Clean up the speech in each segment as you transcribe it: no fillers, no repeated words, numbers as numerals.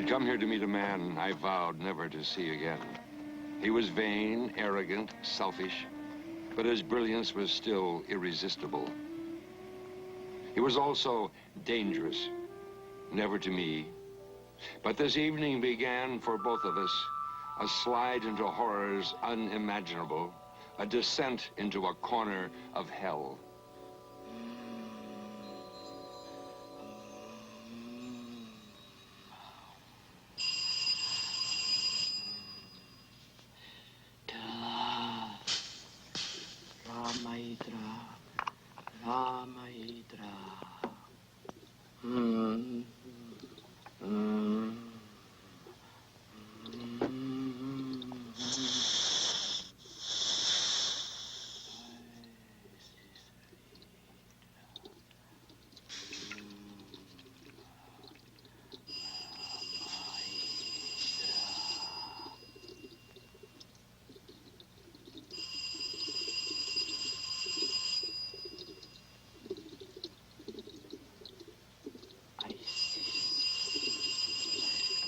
I'd come here to meet a man I vowed never to see again. He was vain, arrogant, selfish, but his brilliance was still irresistible. He was also dangerous, never to me. But this evening began for both of us a slide into horrors unimaginable, a descent into a corner of hell.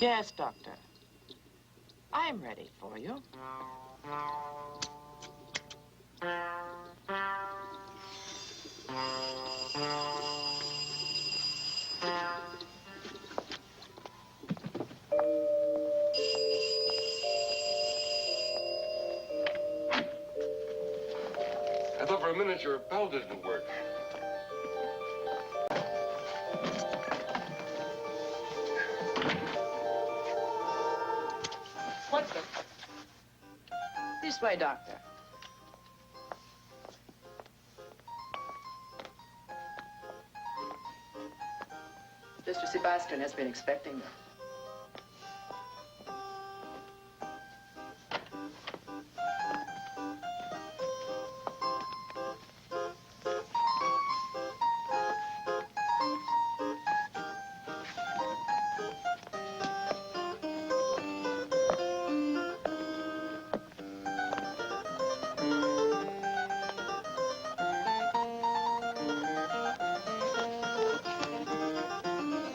Yes, Doctor. I'm ready for you. I thought for a minute your bell didn't work. What's it? This way, Doctor. Mr. Sebastian has been expecting you.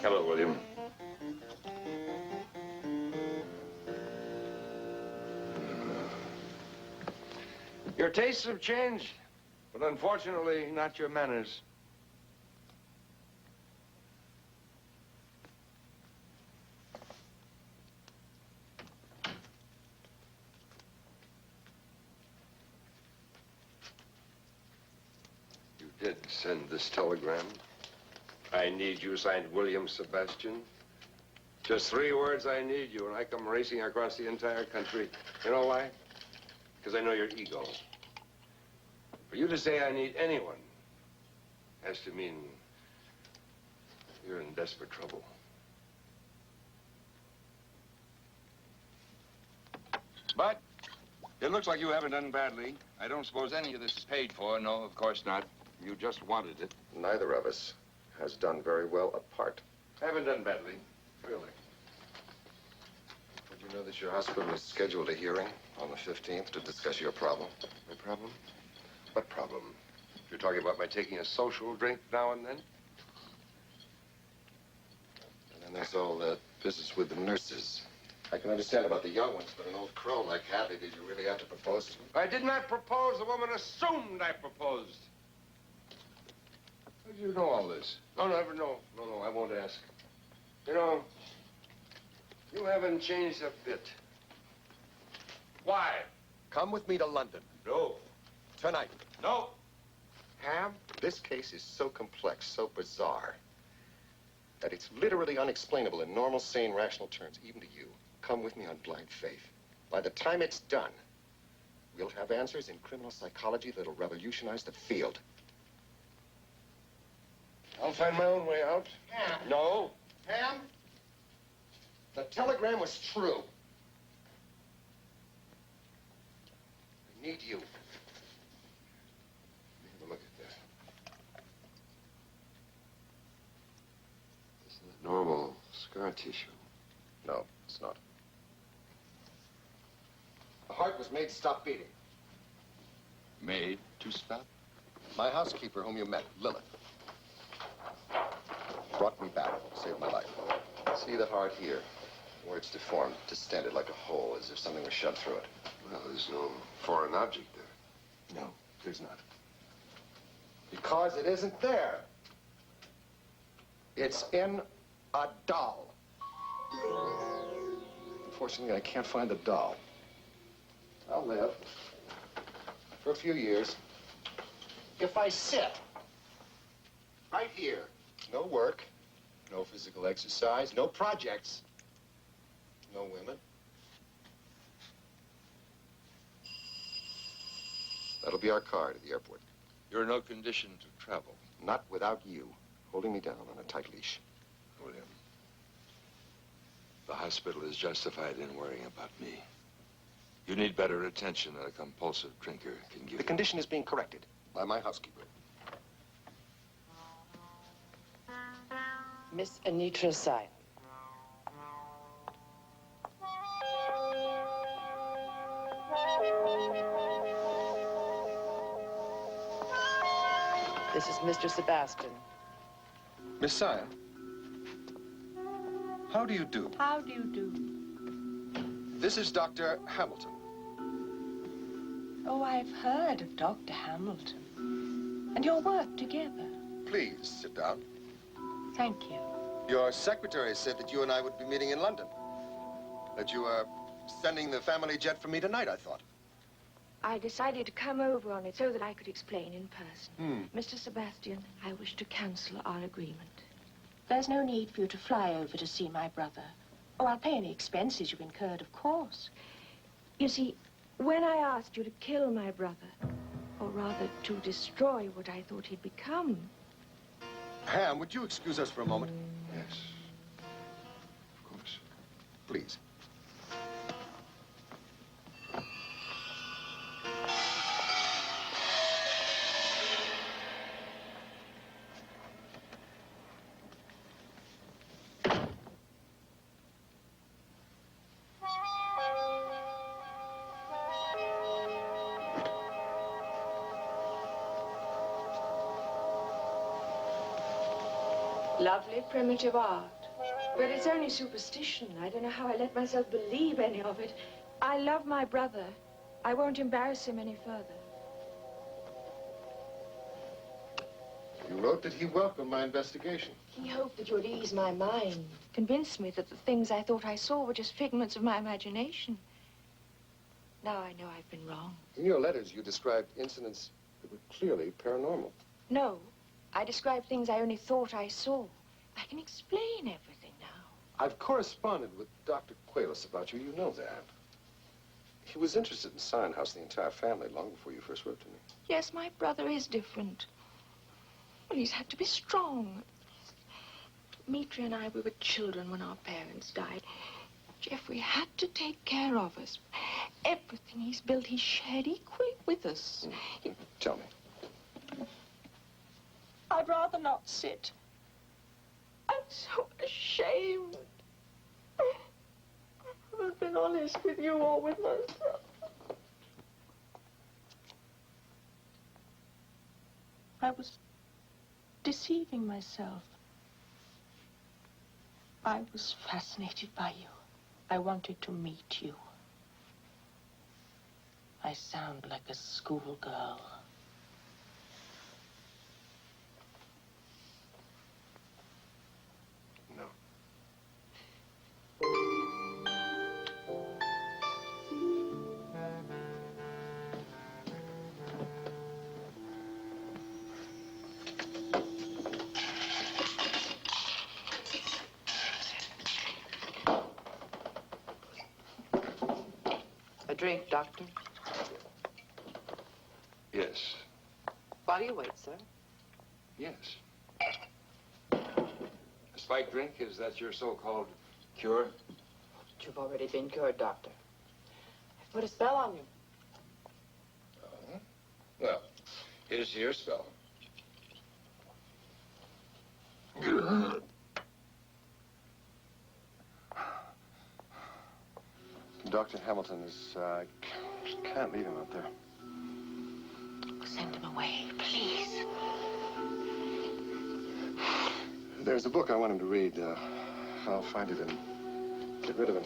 Hello, William. Your tastes have changed, but unfortunately, not your manners. You did send this telegram. I need you, signed William Sebastian. Just 3 words, I need you, and I come racing across the entire country. You know why? Because I know your ego. For you to say I need anyone has to mean you're in desperate trouble. But it looks like you haven't done badly. I don't suppose any of this is paid for. No, of course not. You just wanted it. Neither of us has done very well apart. I haven't done badly, really. Did you know that your hospital is scheduled a hearing on the 15th to discuss your problem? My problem? What problem? You're talking about my taking a social drink now and then? And then there's all that business with the nurses. I can understand about the young ones, but an old crow like Hadley, did you really have to propose to him? I did not propose. The woman assumed I proposed. How do you know all this? No, never know. No, I won't ask. You know, you haven't changed a bit. Why? Come with me to London. No. Tonight. No. Ham, this case is so complex, so bizarre, that it's literally unexplainable in normal, sane, rational terms, even to you. Come with me on blind faith. By the time it's done, we'll have answers in criminal psychology that'll revolutionize the field. I'll find my own way out. Ham. No. Ham, the telegram was true. I need you. Let me have a look at that. This isn't normal scar tissue. No, it's not. The heart was made to stop beating. Made to stop? My housekeeper, whom you met, Lilith, brought me back, saved my life. See the heart here. Where it's deformed, distended like a hole, as if something was shoved through it. Well, there's no foreign object there. No, there's not. Because it isn't there. It's in a doll. Unfortunately, I can't find the doll. I'll live for a few years if I sit right here. No work, no physical exercise, no projects, no women. That'll be our car to the airport. You're in no condition to travel. Not without you holding me down on a tight leash. William, the hospital is justified in worrying about me. You need better attention than a compulsive drinker can give you. The condition is being corrected by my housekeeper. Miss Anitra Sy. This is Mr. Sebastian. Miss Sy, how do you do? How do you do? This is Dr. Hamilton. Oh, I've heard of Dr. Hamilton and your work together. Please sit down. Thank you. Your secretary said that you and I would be meeting in London. That you are sending the family jet for me tonight, I thought. I decided to come over on it so that I could explain in person. Mr. Sebastian, I wish to cancel our agreement. There's no need for you to fly over to see my brother. Oh, I'll pay any expenses you incurred, of course. You see, when I asked you to kill my brother, or rather to destroy what I thought he'd become. Ham, would you excuse us for a moment? Yes. Of course. Please. Lovely primitive art. But it's only superstition. I don't know how I let myself believe any of it. I love my brother. I won't embarrass him any further. You wrote that he welcomed my investigation. He hoped that you would ease my mind, convince me that the things I thought I saw were just figments of my imagination. Now I know I've been wrong. In your letters, you described incidents that were clearly paranormal. No, I described things I only thought I saw. I can explain everything now. I've corresponded with Dr. Qualis about you. You know that. He was interested in Sign House, the entire family, long before you first wrote to me. Yes, my brother is different. Well, he's had to be strong. Mitri and I, we were children when our parents died. Jeffrey had to take care of us. Everything he's built, he shared equally with us. Tell me. I'd rather not sit. I'm so ashamed. I haven't been honest with you or with myself. I was deceiving myself. I was fascinated by you. I wanted to meet you. I sound like a schoolgirl. No. A drink, Doctor? Yes. While you wait, sir. Yes. A spike drink, is that your so-called cure? But you've already been cured, Doctor. I've put a spell on you. Well, here's your spell. Dr. Hamilton is, can't leave him out there. Send him away, please. There's a book I want him to read. I'll find it in Get rid of him.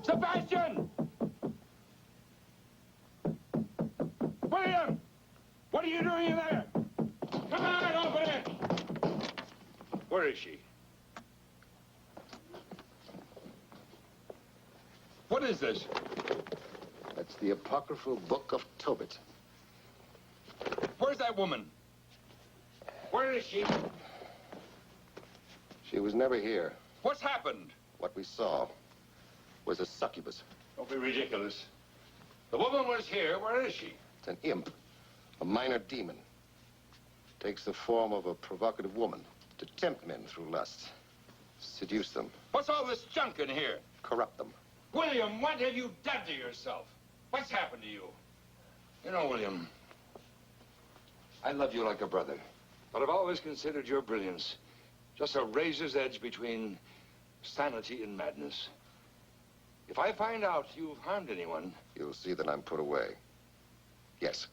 Sebastian! William! What are you doing in there? Come on, open it! Where is she? What is this? That's the apocryphal Book of Tobit. Where's that woman? Where is she? She was never here. What's happened? What we saw was a succubus. Don't be ridiculous. The woman was here. Where is she? It's an imp, a minor demon. Takes the form of a provocative woman to tempt men through lust, seduce them, What's all this junk in here? corrupt them. William, what have you done to yourself? What's happened to you? You know, William, I love you like a brother, but I've always considered your brilliance just a razor's edge between sanity and madness. If I find out you've harmed anyone... You'll see that I'm put away. Yes.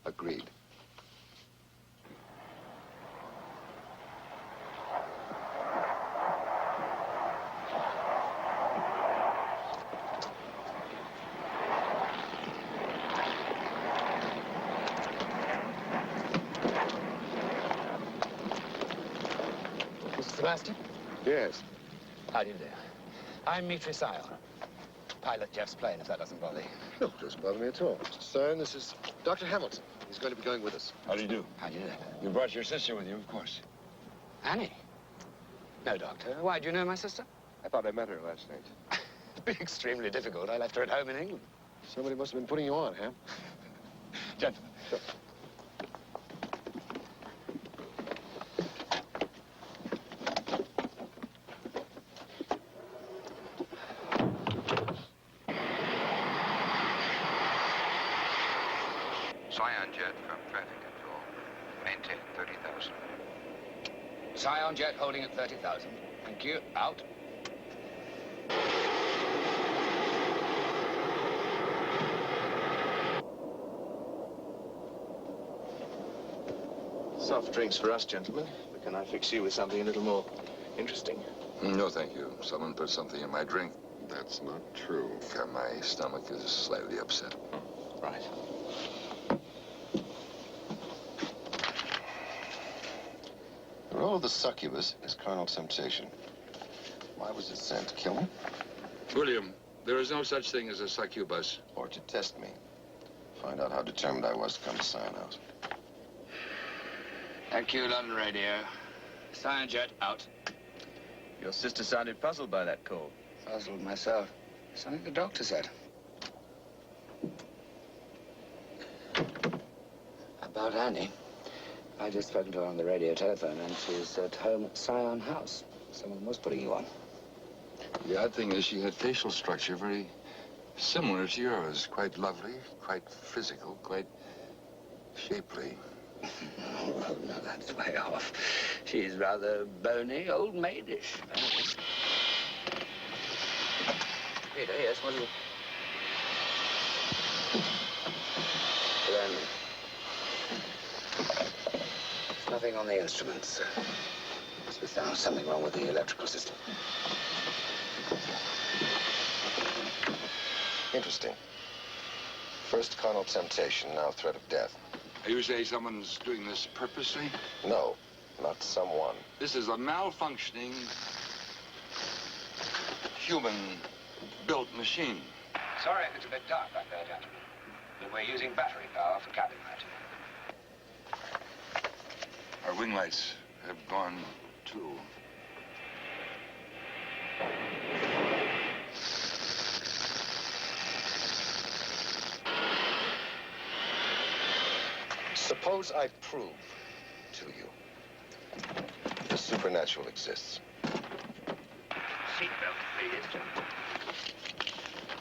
Agreed. Mr. Sebastian? Yes. How do you do? I'm Mitri Sion. Pilot Jeff's plane, if that doesn't bother you. No, it doesn't bother me at all. Mr. Sion, this is Dr. Hamilton. He's going to be going with us. How do you do? How do you do? You brought your sister with you, of course. Annie? No, Doctor. Why, do you know my sister? I thought I met her last night. It'd be extremely difficult. I left her at home in England. Somebody must have been putting you on, Ham. Gentlemen. Sure. Scion jet from traffic control. Maintain 30,000. Scion jet holding at 30,000. Thank you. Out. Soft drinks for us, gentlemen. But can I fix you with something a little more interesting? No, thank you. Someone put something in my drink. That's not true. My stomach is slightly upset. Right. The role of the succubus is carnal temptation. Why was it sent? To kill me? William, there is no such thing as a succubus. Or to test me? Find out how determined I was to come to Scion House. Thank you, London Radio. Scion jet out. Your sister sounded puzzled by that call. Puzzled myself. Something the doctor said. About Annie. I just spoken to her on the radio telephone, and she's at home at Scion House. Someone was putting you on. The odd thing is she had facial structure very similar to yours. Quite lovely, quite physical, quite shapely. Oh, no, that's way off. She's rather bony, old maidish. Peter, yes, what is it? Nothing on the instruments. Must be found something wrong with the electrical system. Interesting. First carnal temptation, now threat of death. You say someone's doing this purposely? No, not someone. This is a malfunctioning human-built machine. Sorry if it's a bit dark back there, gentlemen. But we're using battery power for cabin light. Our wing lights have gone too. Suppose I prove to you the supernatural exists. Seatbelt, please, gentlemen.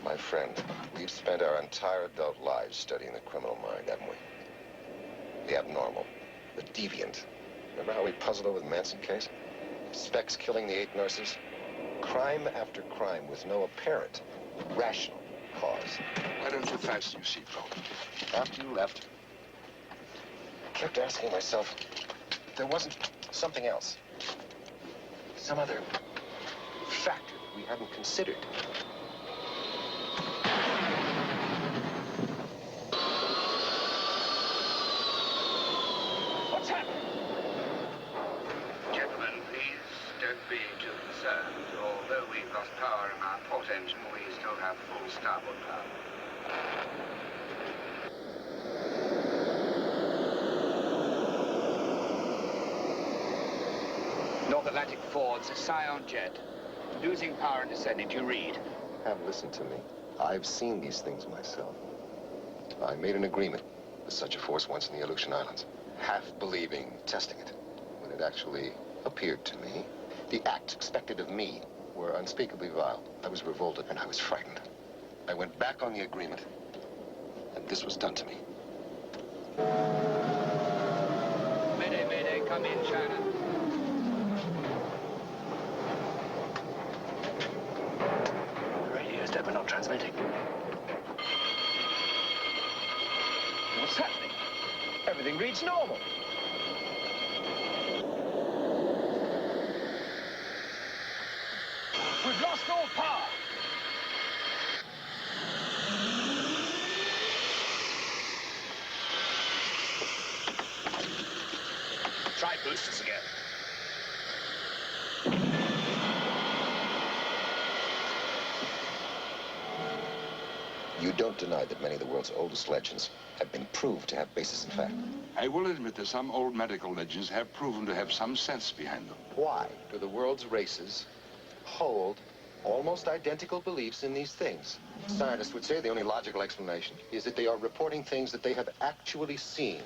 My friend, we've spent our entire adult lives studying the criminal mind, haven't we? The abnormal, the deviant. Remember how we puzzled over the Manson case? Specs killing the 8 nurses? Crime after crime with no apparent, rational cause. Why don't you fasten your seatbelt? After you left, I kept asking myself if there wasn't something else. Some other factor that we hadn't considered. What's happening? Gentlemen, please don't be too concerned. Although we've lost power in our port engine, we still have full starboard power. North Atlantic Fords, Scion jet. Losing power and descending. Do you read? Have listened to me. I've seen these things myself. I made an agreement with such a force once in the Aleutian Islands. Half believing, testing it. When it actually appeared to me, the acts expected of me were unspeakably vile. I was revolted and I was frightened. I went back on the agreement, and this was done to me. Mayday, mayday, come in, China. Radio's dead, we're not transmitting. What's happening? Everything reads normal. We've lost all power. Try boosters again. You don't deny that many of the world's oldest legends have been proved to have basis in fact. I will admit that some old medical legends have proven to have some sense behind them. Why do the world's races hold almost identical beliefs in these things? Scientists would say the only logical explanation is that they are reporting things that they have actually seen.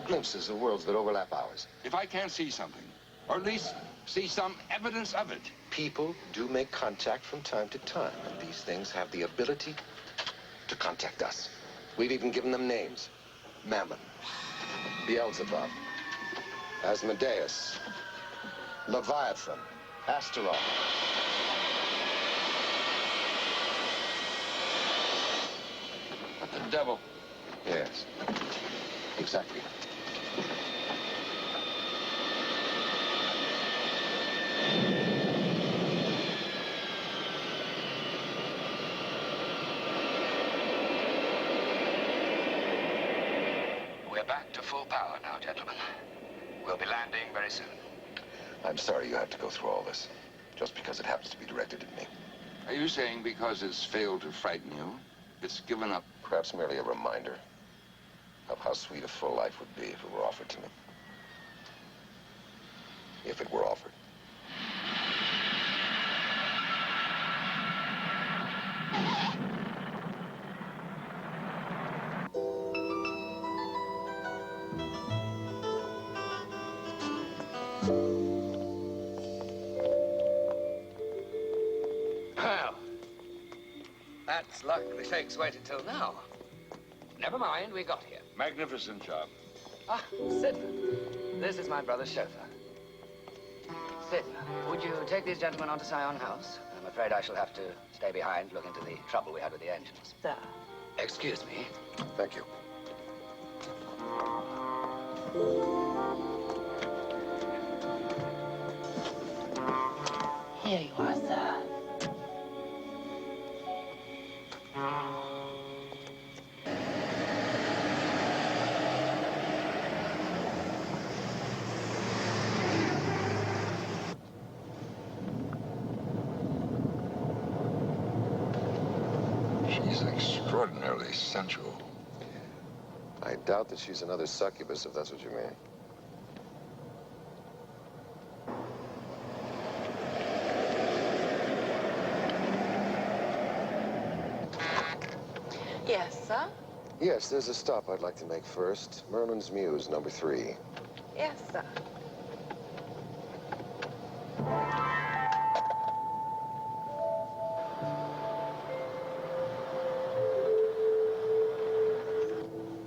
Glimpses of worlds that overlap ours. If I can't see something, or at least see some evidence of it. People do make contact from time to time, and these things have the ability to contact us. We've even given them names. Mammon, Beelzebub, Asmodeus, Leviathan, Astaroth. But the devil. Yes, exactly. We're back to full power now, gentlemen. We'll be landing very soon. I'm sorry you had to go through all this, just because it happens to be directed at me. Are you saying because it's failed to frighten you, it's given up? Perhaps merely a reminder of how sweet a full life would be if it were offered to me. If it were offered. Well, that's luck the shakes waited till now. Never mind, we got here. Magnificent job. Ah, Sid. This is my brother's chauffeur. Sid, would you take these gentlemen on to Scion House? I'm afraid I shall have to stay behind, look into the trouble we had with the engines. Sir. Excuse me. Thank you. Here you are, sir. She's extraordinarily sensual. I doubt that she's another succubus, if that's what you mean. Yes, sir? Yes, there's a stop I'd like to make first. Merlin's Muse, number 3. Yes, sir.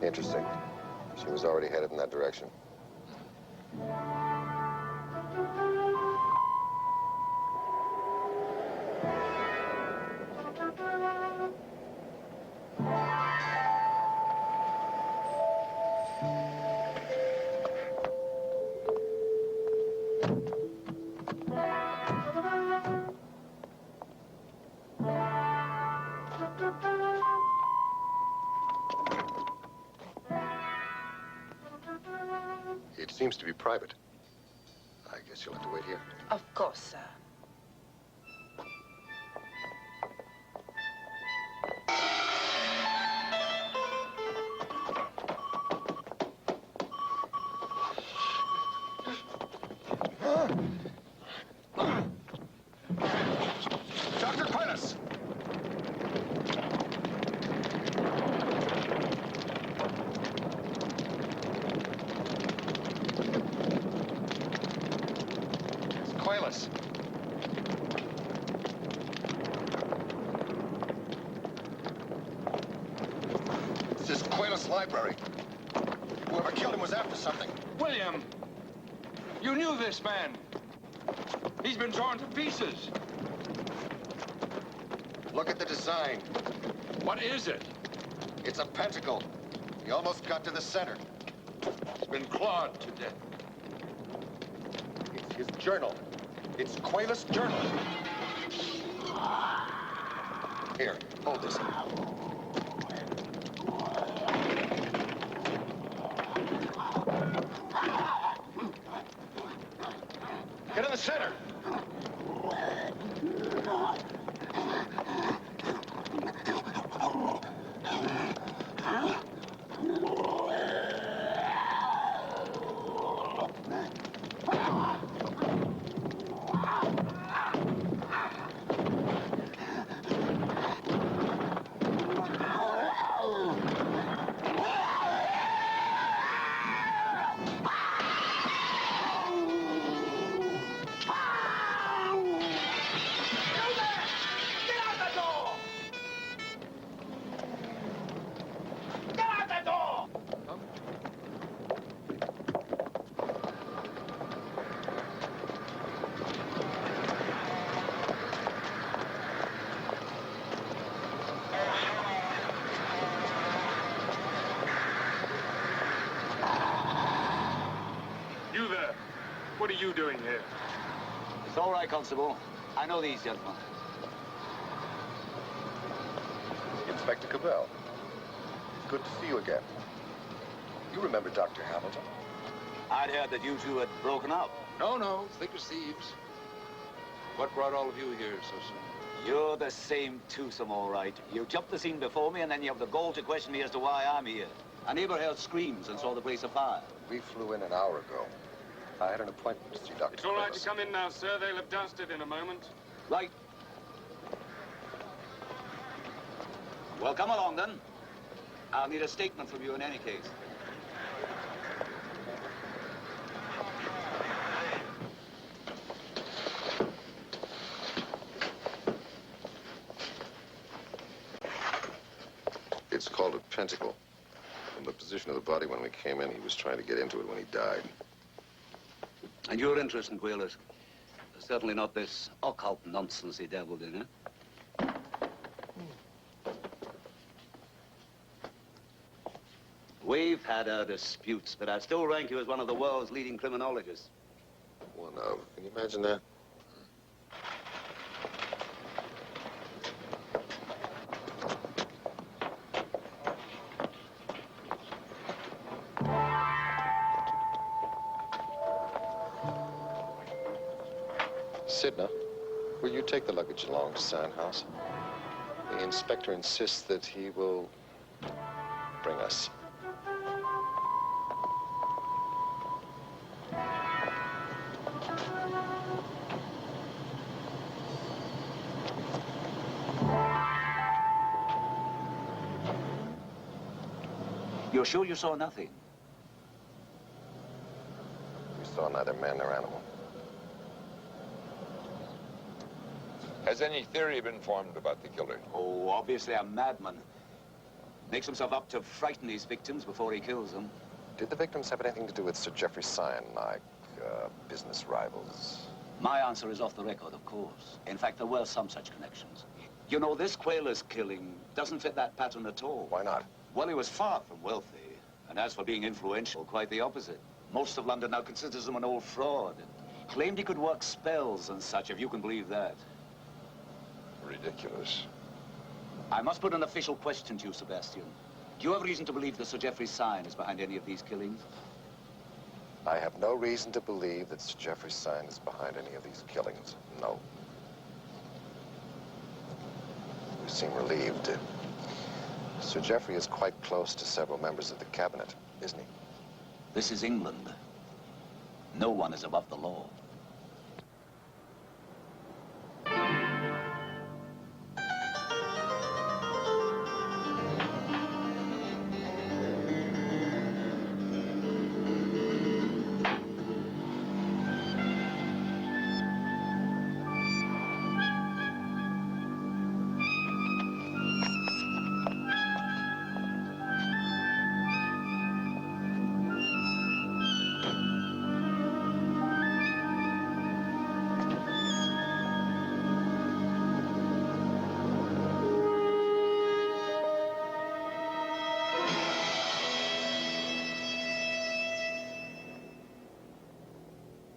Interesting. She was already headed in that direction. It seems to be private. I guess you'll have to wait here. Of course, sir. Dr. Quintus! Quayless. This is Quayless Library. Whoever killed him was after something. William! You knew this man. He's been torn to pieces. Look at the design. What is it? It's a pentacle. He almost got to the center. It's been clawed to death. It's his journal. It's Quayless' journal. Here, hold this. Get in the center. You there. What are you doing here? It's all right, Constable. I know these gentlemen. Inspector Cabell. Good to see you again. You remember Dr. Hamilton? I'd heard that you two had broken up. No, thick as thieves. What brought all of you here so soon? You're the same twosome, all right. You jumped the scene before me, and then you have the gall to question me as to why I'm here. A neighbor heard screams and saw the place afire. We flew in an hour ago. I had an appointment to see Dr. It's all right Quintus. to come in now, sir. They'll have dusted in a moment. Right. Well, come along, then. I'll need a statement from you in any case. It's called a pentacle. From the position of the body when we came in, he was trying to get into it when he died. And your interest in Quayless? Certainly not this occult nonsense he dabbled in, eh? We've had our disputes, but I still rank you as one of the world's leading criminologists. One of. Can you imagine that? Sidna, will you take the luggage along to Sign House? The inspector insists that he will bring us. You're sure you saw nothing? We saw neither man nor animal. Has any theory been formed about the killer? Oh, obviously a madman. Makes himself up to frighten his victims before he kills them. Did the victims have anything to do with Sir Geoffrey Syon, like business rivals? My answer is off the record, of course. In fact, there were some such connections. You know, this Quayler's killing doesn't fit that pattern at all. Why not? Well, he was far from wealthy. And as for being influential, quite the opposite. Most of London now considers him an old fraud. Claimed he could work spells and such, if you can believe that. Ridiculous. I must put an official question to you, Sebastian. Do you have reason to believe that Sir Geoffrey Syon is behind any of these killings? I have no reason to believe that Sir Geoffrey Syon is behind any of these killings. No. You seem relieved. Sir Geoffrey is quite close to several members of the cabinet, isn't he? This is England. No one is above the law.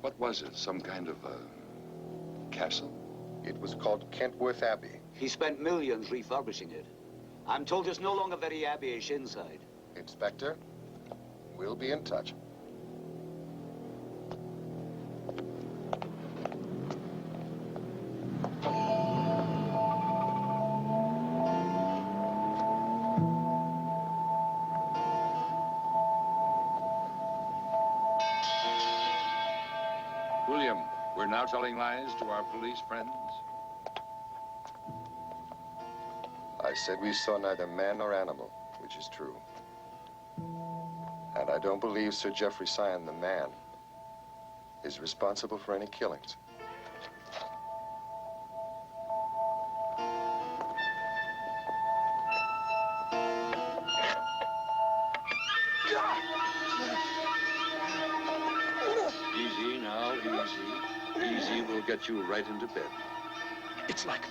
What was it? Some kind of a castle? It was called Kentworth Abbey. He spent millions refurbishing it. I'm told it's no longer very abbey-ish inside. Inspector, we'll be in touch. William, we're now telling lies to our police friends? I said we saw neither man nor animal, which is true. And I don't believe Sir Geoffrey Syon, the man, is responsible for any killings. Easy now, easy. Easy will get you right into bed. It's like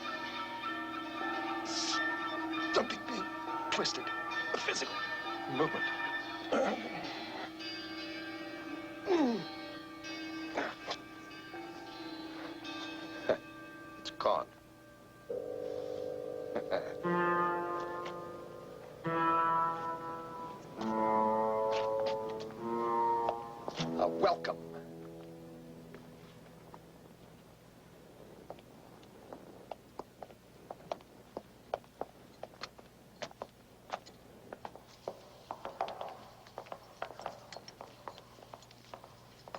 something being twisted. A physical movement. It's gone. Welcome.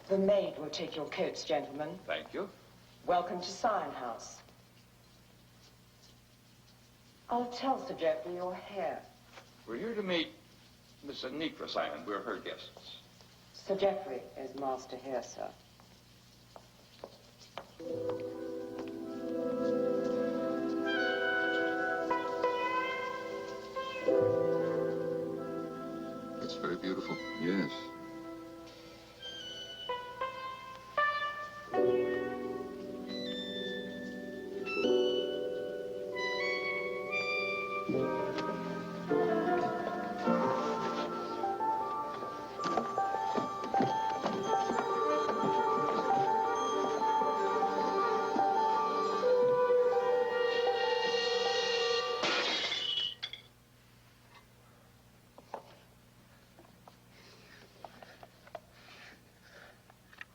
The maid will take your coats, gentlemen. Thank you. Welcome to Syon House. I'll tell Sir Geoffrey you're here. We're here to meet Miss Anitra Syon. We're her guests. Sir Geoffrey is master here, sir. It's very beautiful. Yes.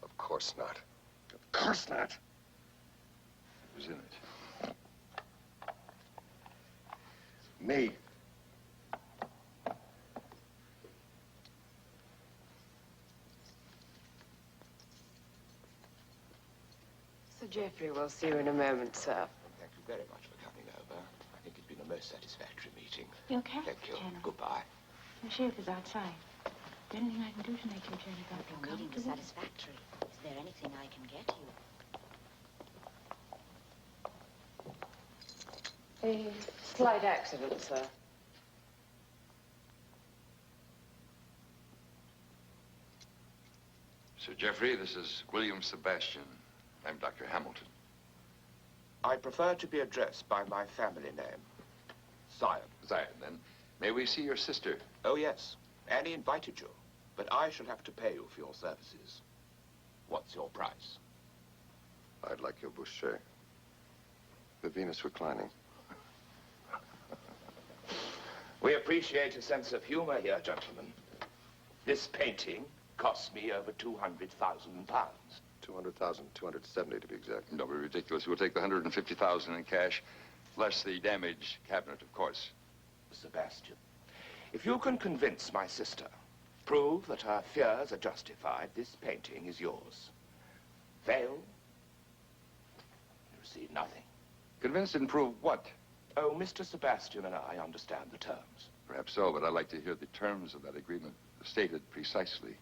Of course not. Of course not. was in it. Me. Sir Geoffrey will see you in a moment, sir. Thank you very much for coming over. I think it's been a most satisfactory meeting. You okay? Thank you. Jenna. Goodbye. The sheriff is outside. Is there anything I can do to make your journey back more Your meeting was comfortable? satisfactory. Is there anything I can get you? A slight accident, sir. Sir Geoffrey, this is William Sebastian. I'm Dr. Hamilton. I prefer to be addressed by my family name. Zion. Zion, then. May we see your sister? Oh, yes. Annie invited you, but I shall have to pay you for your services. What's your price? I'd like your Boucher. The Venus reclining. We appreciate a sense of humor here, gentlemen. This painting cost me over £200,000. 200,000, 270 to be exact. Don't be ridiculous. We'll take the 150,000 in cash, less the damaged cabinet, of course. Sebastian, if you can convince my sister, prove that her fears are justified, this painting is yours. Fail, you receive nothing. Convinced and prove what? Oh, Mr. Sebastian and I understand the terms. Perhaps so, but I'd like to hear the terms of that agreement stated precisely.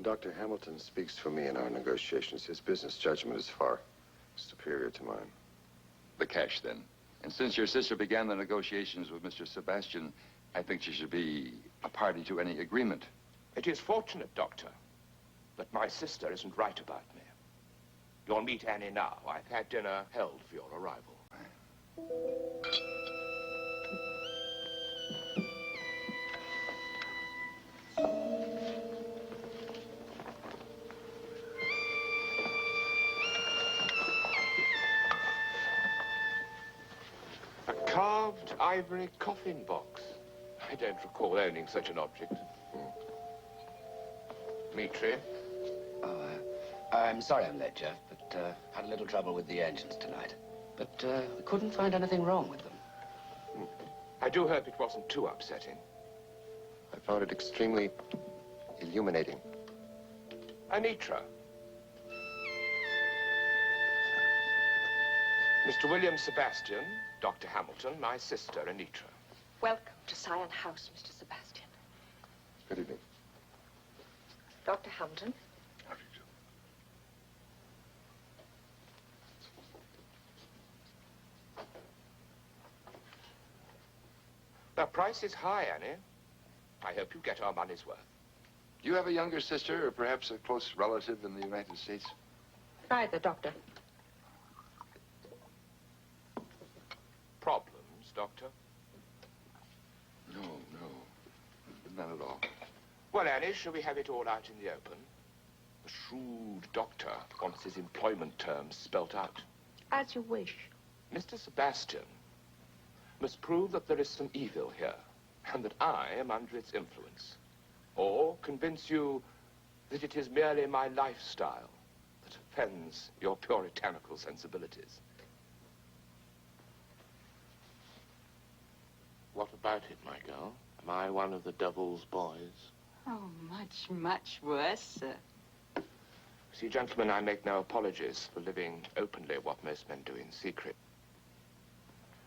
Dr. Hamilton speaks for me in our negotiations. His business judgment is far superior to mine. The cash, then. And since your sister began the negotiations with Mr. Sebastian, I think she should be a party to any agreement. It is fortunate, Doctor, that my sister isn't right about me. You'll meet Annie now. I've had dinner held for your arrival. A carved ivory coffin box. I don't recall owning such an object. Mitri? I'm sorry I'm late, Jeff, but had a little trouble with the engines tonight. But we couldn't find anything wrong with them. I do hope it wasn't too upsetting. I found it extremely illuminating. Anitra. Mr. William Sebastian, Dr. Hamilton, my sister, Anitra. Welcome to Scion House, Mr. Sebastian. Good evening. Dr. Hamilton. How do you do? The price is high, Annie. I hope you get our money's worth. Do you have a younger sister, or perhaps a close relative in the United States? Neither, Doctor. Problems, Doctor? No. None at all. Well, Annie, shall we have it all out in the open? The shrewd doctor wants his employment terms spelt out. As you wish. Mr. Sebastian must prove that there is some evil here, and that I am under its influence. Or convince you that it is merely my lifestyle that offends your puritanical sensibilities. What about it, my girl? Am I one of the devil's boys? Oh, much, much worse, sir. See, gentlemen, I make no apologies for living openly what most men do in secret.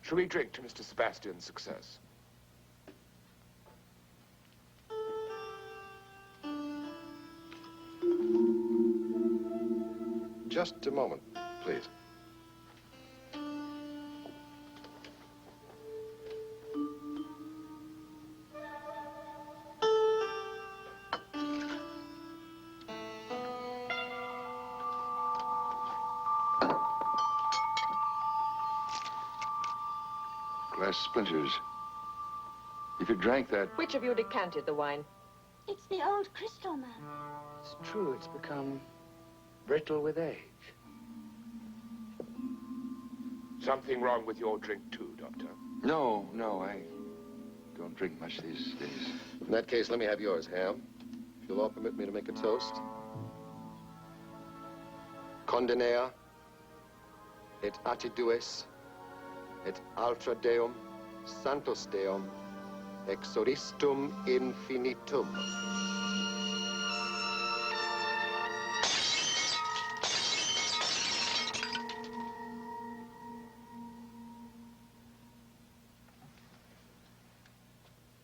Shall we drink to Mr. Sebastian's success? Just a moment, please. Glass splinters. If you drank that... Which of you decanted the wine? It's the old crystal man. It's true, it's become brittle with age. Something wrong with your drink too, Doctor? No, I don't drink much these days. In that case, let me have yours, Ham. If you'll all permit me to make a toast. Condemnea. et atidues, et altra Deum, Sanctus Deum, exoristum infinitum.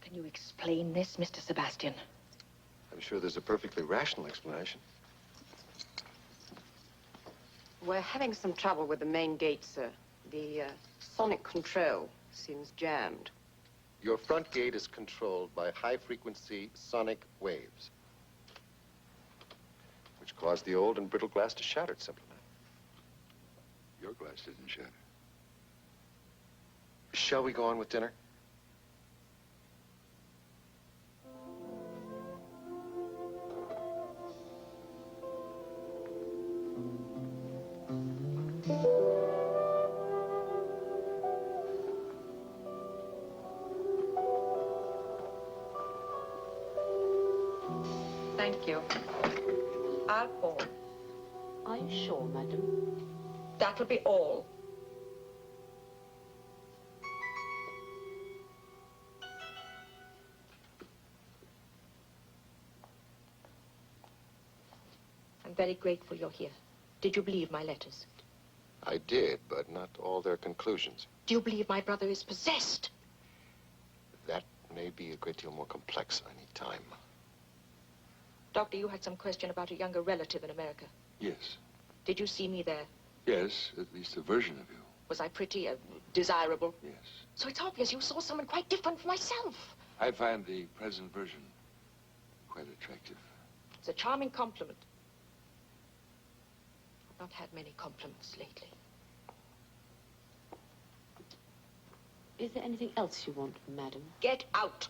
Can you explain this, Mr. Sebastian? I'm sure there's a perfectly rational explanation. We're having some trouble with the main gate, sir. The sonic control seems jammed. Your front gate is controlled by high-frequency sonic waves, which cause the old and brittle glass to shatter, simply. Your glass didn't shatter. Shall we go on with dinner? Thank you. I'll call. Are you sure, madam? That'll be all. I'm very grateful you're here. Did you believe my letters? I did, but not all their conclusions. Do you believe my brother is possessed? That may be a great deal more complex. I need time. Doctor, you had some question about a younger relative in America. Yes. Did you see me there? Yes, at least a version of you. Was I pretty, desirable? Yes. So it's obvious you saw someone quite different from myself. I find the present version quite attractive. It's a charming compliment. I've not had many compliments lately. Is there anything else you want, madam? Get out!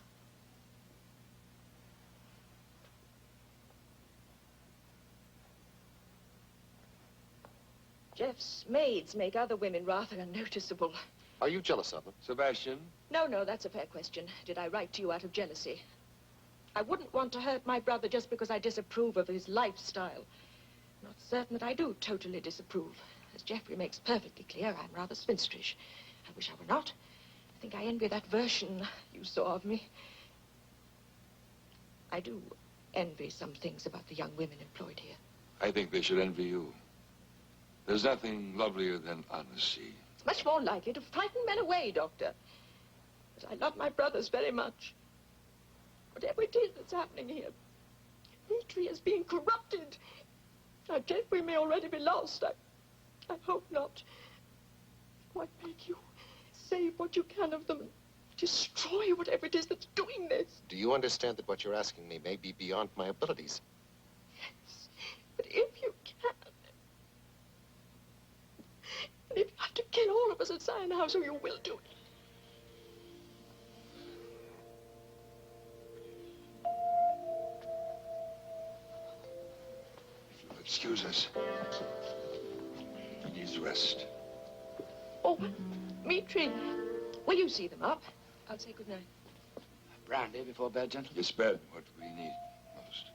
Jeff's maids make other women rather unnoticeable. Are you jealous of them? Sebastian? No, that's a fair question. Did I write to you out of jealousy? I wouldn't want to hurt my brother just because I disapprove of his lifestyle. Not certain that I do totally disapprove. As Jeffrey makes perfectly clear, I'm rather spinsterish. I wish I were not. I think I envy that version you saw of me. I do envy some things about the young women employed here. I think they should envy you. There's nothing lovelier than honesty. It's much more likely to frighten men away, Doctor. But I love my brothers very much. Whatever it is that's happening here, Dimitri is being corrupted. Now, Jeffrey may already be lost. I hope not. Oh, I beg you, save what you can of them. Destroy whatever it is that's doing this. Do you understand that what you're asking me may be beyond my abilities? Yes, but if you can, and if you have to kill all of us at Zion House, you will do it. If you'll excuse us, he needs rest. Oh, Dimitri, will you see them up? I'll say good night. Brandy before bed, gentlemen? This bed, what we need most.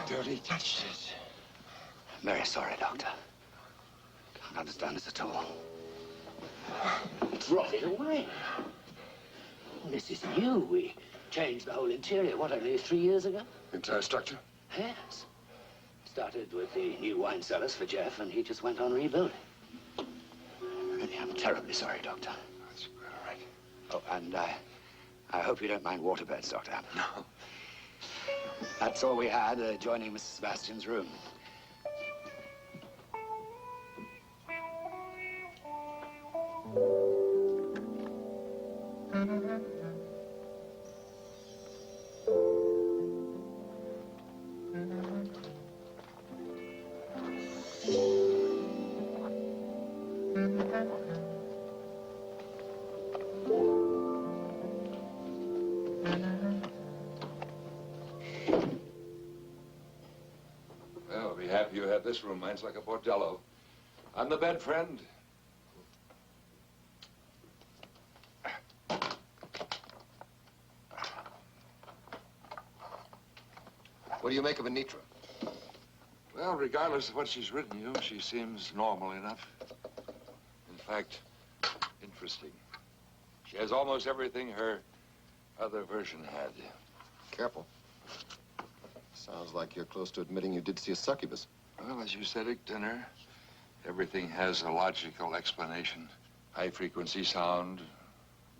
Dirty touched it. Very sorry, Doctor. Can't understand this at all. It's rotted away. This is new. We changed the whole interior, what, only 3 years ago? Entire structure? Yes. Started with the new wine cellars for Jeff, and he just went on rebuilding. terribly sorry, Doctor. That's all right. Oh, and I hope you don't mind waterbeds, Doctor. No. That's all we had, adjoining Mrs. Sebastian's room. Well, I'll be happy you have this room. Mine's like a bordello. On the bed, friend. What do you make of Anitra? Well, regardless of what she's written you, she seems normal enough. In fact, interesting. She has almost everything her other version had. Careful. Sounds like you're close to admitting you did see a succubus. Well, as you said at dinner, everything has a logical explanation. High-frequency sound,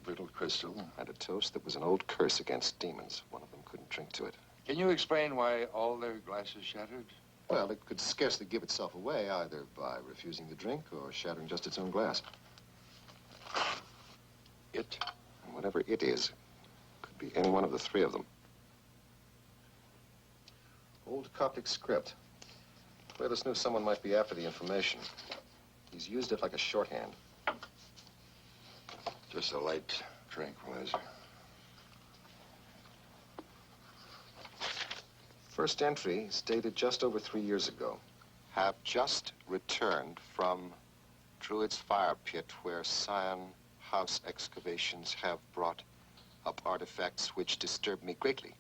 brittle crystal. And a toast that was an old curse against demons. One of them couldn't drink to it. Can you explain why all their glasses shattered? Well, it could scarcely give itself away, either by refusing the drink or shattering just its own glass. It? And whatever it is, could be any one of the three of them. Old Coptic script. Cletus knew someone might be after the information. He's used it like a shorthand. Just a light tranquilizer. First entry stated just over 3 years ago. Have just returned from Druid's fire pit where Scion house excavations have brought up artifacts which disturb me greatly.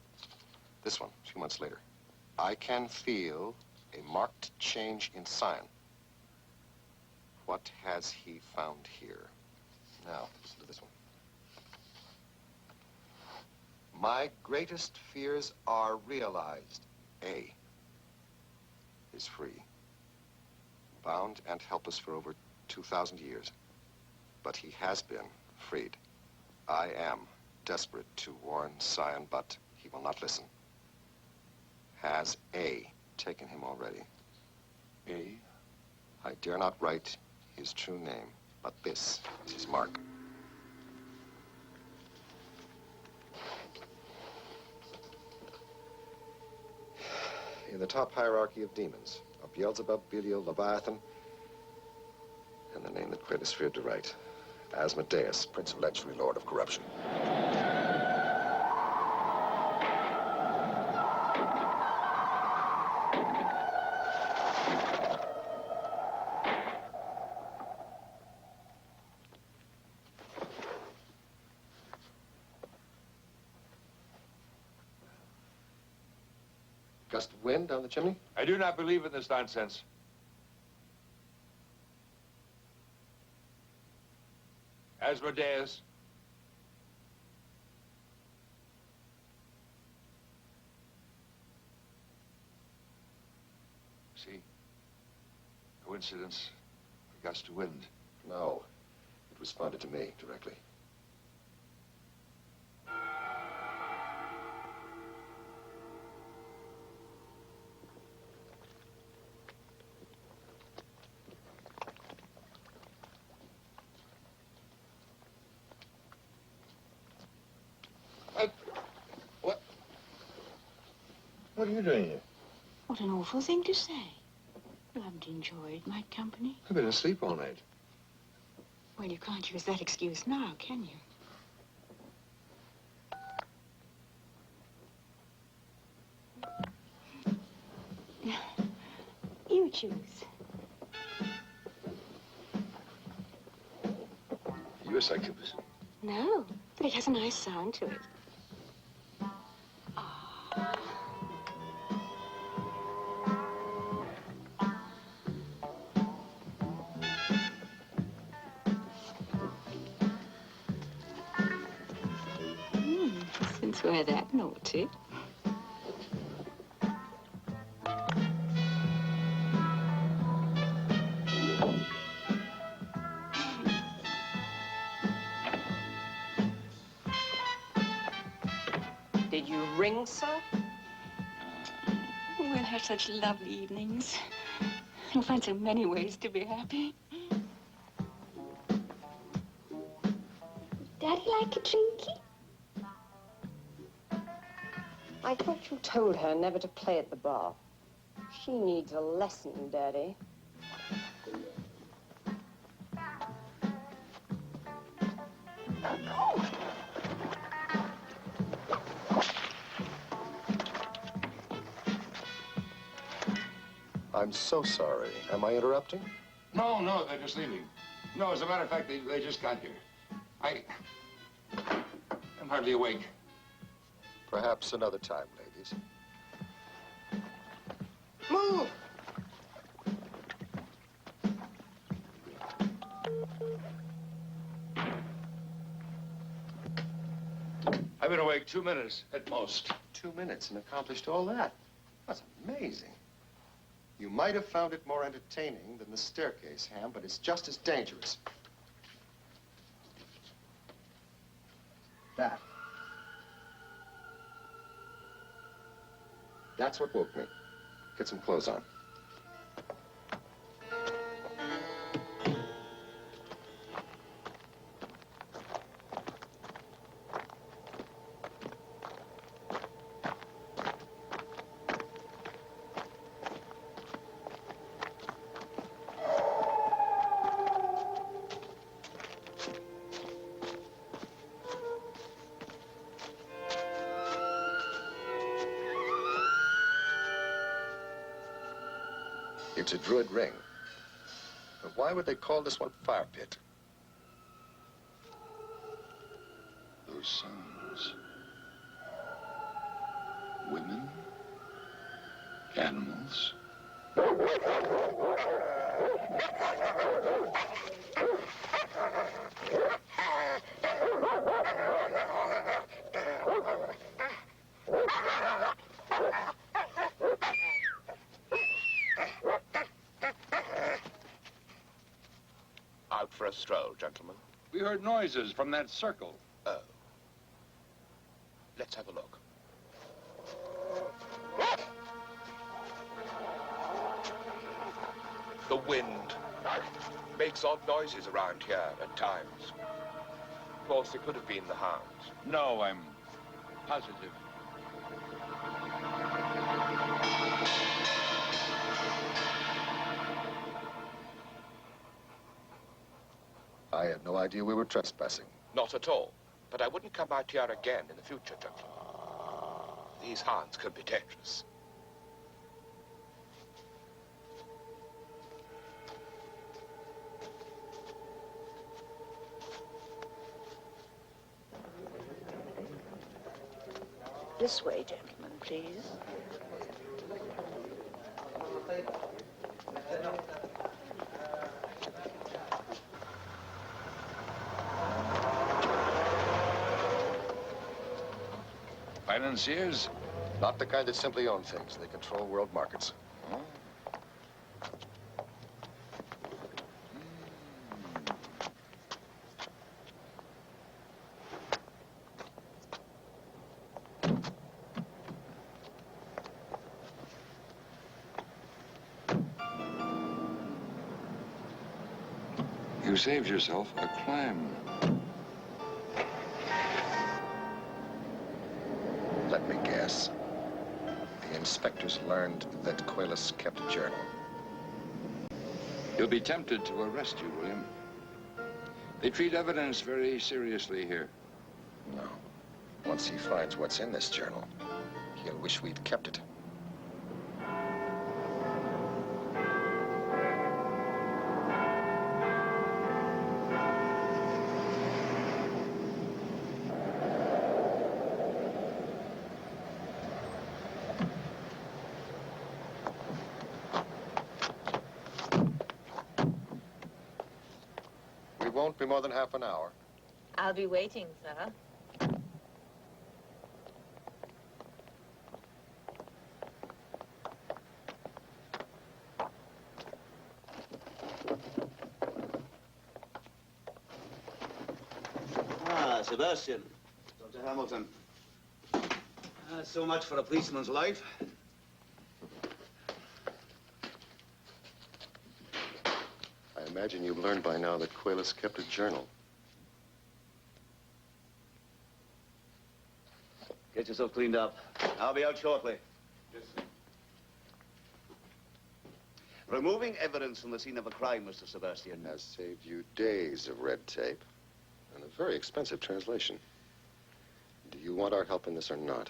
This one, a few months later. I can feel a marked change in Scion. What has he found here? Now, listen to this one. My greatest fears are realized. A is free, bound and helpless for over 2,000 years. But he has been freed. I am desperate to warn Scion, but he will not listen. Has A taken him already? A? I dare not write his true name, but this is his mark. In the top hierarchy of demons, are Beelzebub, Belial, Leviathan, and the name that Cletus feared to write, Asmodeus, Prince of Lechery, Lord of Corruption. Gust of wind down the chimney? I do not believe in this nonsense. Asmodeus. See? Coincidence. A gust of wind. No. It responded to me directly. What are you doing here? What an awful thing to say. You haven't enjoyed my company? I've been asleep all night. Well, you can't use that excuse now, can you? You choose. Are you a succubus? No, but it has a nice sound to it. Since we're that naughty. Did you ring, sir? We'll have such lovely evenings. You'll find so many ways to be happy. Daddy like a drinky? I thought you told her never to play at the bar. She needs a lesson, Daddy. I'm so sorry. Am I interrupting? No, no, they're just leaving. No, as a matter of fact, they just got here. I'm hardly awake. Perhaps another time, ladies. Move! I've been awake 2 minutes at most. 2 minutes and accomplished all that. That's amazing. You might have found it more entertaining than the staircase, Ham, but it's just as dangerous. That's what woke me. Get some clothes on. It's a Druid ring. But why would they call this one Fire Pit? Those sounds. Women. Animals. Out for a stroll, gentlemen. We heard noises from that circle. Oh. Let's have a look. The wind makes odd noises around here at times. Of course, it could have been the hounds. No, I'm positive. I had no idea we were trespassing. Not at all. But I wouldn't come out here again in the future, gentlemen. These hounds can be dangerous. This way, gentlemen, please. Financiers? Not the kind that simply own things. They control world markets. Oh. You saved yourself a climb. Let me guess. The inspectors learned that Quaylis kept a journal. You'll be tempted to arrest you, William. They treat evidence very seriously here. No. Once he finds what's in this journal, he'll wish we'd kept it. Won't be more than half an hour. I'll be waiting, sir. Ah, Sebastian. Dr. Hamilton. So much for a policeman's life. I imagine you've learned by now that Cuevas kept a journal. Get yourself cleaned up. I'll be out shortly. Yes, sir. Removing evidence from the scene of a crime, Mr. Sebastian, Has saved you days of red tape and a very expensive translation. Do you want our help in this or not?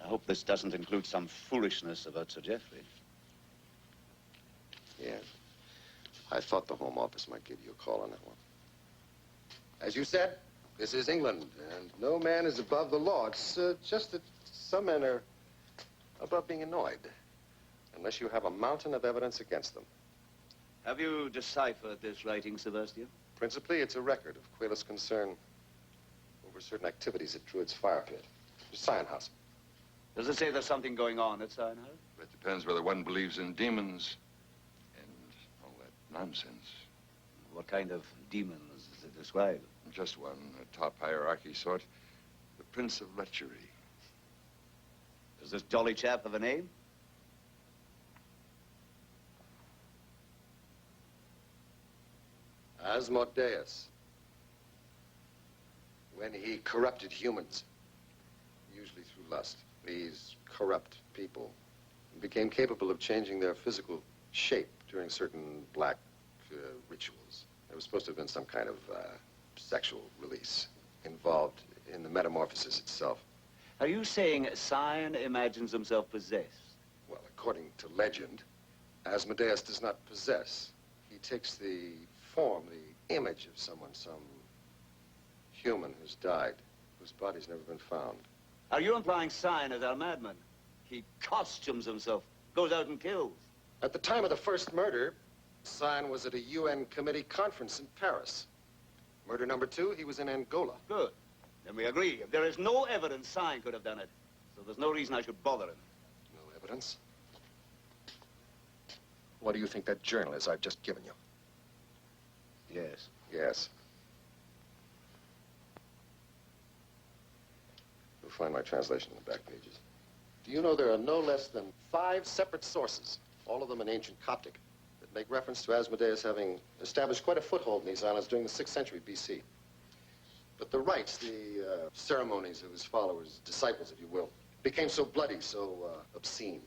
I hope this doesn't include some foolishness about Sir Geoffrey. Yeah. I thought the Home Office might give you a call on that one. As you said, this is England, and no man is above the law. It's just that some men are above being annoyed, unless you have a mountain of evidence against them. Have you deciphered this writing, Sebastian? Principally, it's a record of Cuevas' concern over certain activities at Druid's fire pit, the Sion House. Does it say there's something going on at Sion House? It depends whether one believes in demons and all that nonsense. What kind of demons does it describe? Just one, a top hierarchy sort. The Prince of Lechery. Does this jolly chap have a name? Asmodeus. When he corrupted humans, usually through lust, these corrupt people became capable of changing their physical shape during certain black rituals. There was supposed to have been some kind of sexual release involved in the metamorphosis itself. Are you saying Sion imagines himself possessed? Well, according to legend, Asmodeus does not possess. He takes the form, the image of someone, some human who's died, whose body's never been found. Are you implying Sion is our madman? He costumes himself, goes out and kills. At the time of the first murder, Sion was at a UN committee conference in Paris. Murder number 2, he was in Angola. Good. Then we agree. If there is no evidence, Sion could have done it. So there's no reason I should bother him. No evidence? What do you think that journal is I've just given you? Yes. Yes. You'll find my translation in the back pages. Do you know there are no less than 5 separate sources, all of them in ancient Coptic, that make reference to Asmodeus having established quite a foothold in these islands during the 6th century BC. But the rites, the ceremonies of his followers, disciples, if you will, became so bloody, so obscene,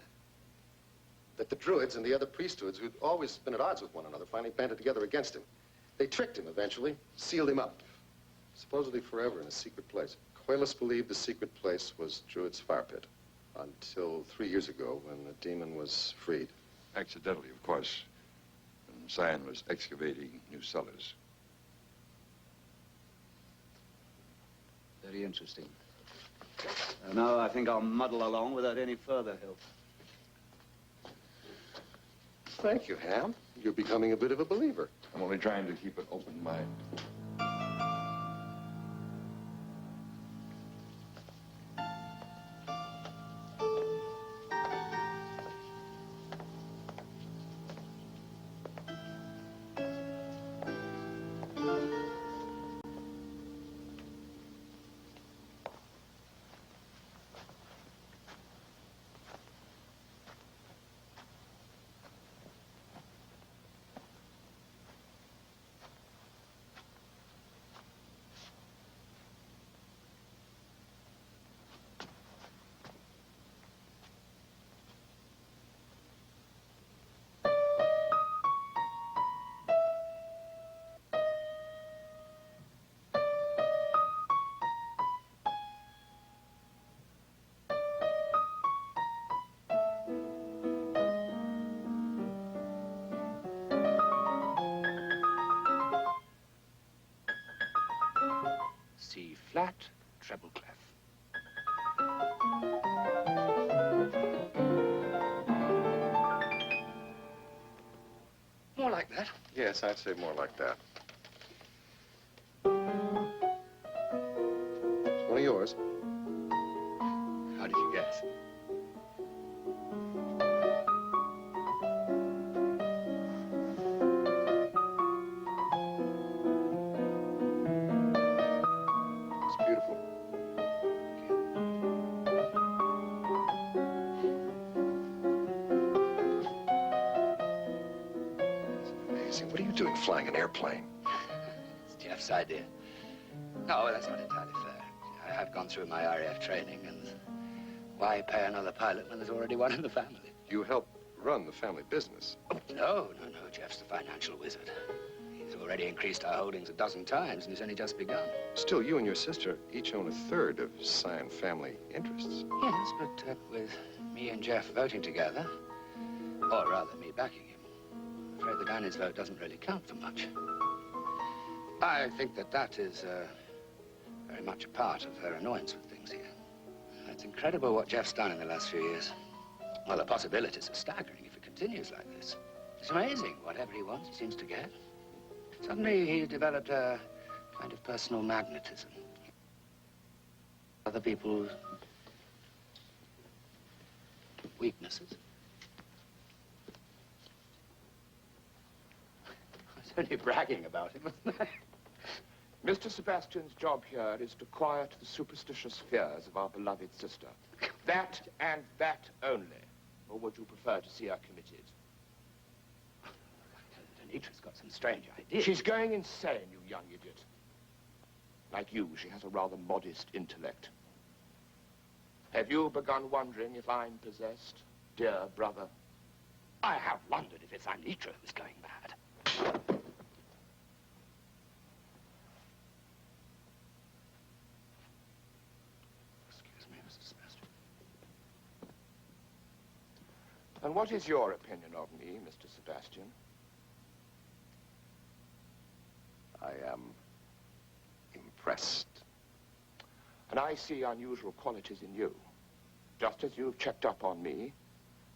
that the Druids and the other priesthoods, who'd always been at odds with one another, finally banded together against him. They tricked him eventually, sealed him up, supposedly forever in a secret place. Cuevas believed the secret place was Druid's fire pit, until 3 years ago when the demon was freed. Accidentally, of course. And Sion was excavating new cellars. Very interesting. Now I think I'll muddle along without any further help. Thank you, Ham. You're becoming a bit of a believer. I'm only trying to keep an open mind. C flat, treble clef. More like that? Yes, I'd say more like that. It's one of yours. How did you guess? It's beautiful. Sebastian, what are you doing flying an airplane? It's Jeff's idea. No, that's not entirely fair. I have gone through my RAF training, and why pay another pilot when there's already one in the family? You help run the family business. No. Jeff's the financial wizard. He's already increased our holdings a dozen times, and he's only just begun. Still, you and your sister each own a third of Scion family interests. Yes, but with me and Jeff voting together, or rather me backing him, I'm afraid the Danny's vote doesn't really count for much. I think that is very much a part of her annoyance with things here. It's incredible what Jeff's done in the last few years. Well, the possibilities are staggering if it continues like this. It's amazing. Whatever he wants, he seems to get. Suddenly, he's developed a kind of personal magnetism. Other people's weaknesses. I was only bragging about him, wasn't I? Mr. Sebastian's job here is to quiet the superstitious fears of our beloved sister. That and that only. Or would you prefer to see her committed? Denitra's got some strange ideas. She's going insane, you young idiot. Like you, she has a rather modest intellect. Have you begun wondering if I'm possessed, dear brother? I have wondered if it's Anitra who's going mad. Excuse me, Mr. Sebastian. And what is your opinion of me, Mr. Sebastian? I am impressed. And I see unusual qualities in you. Just as you've checked up on me,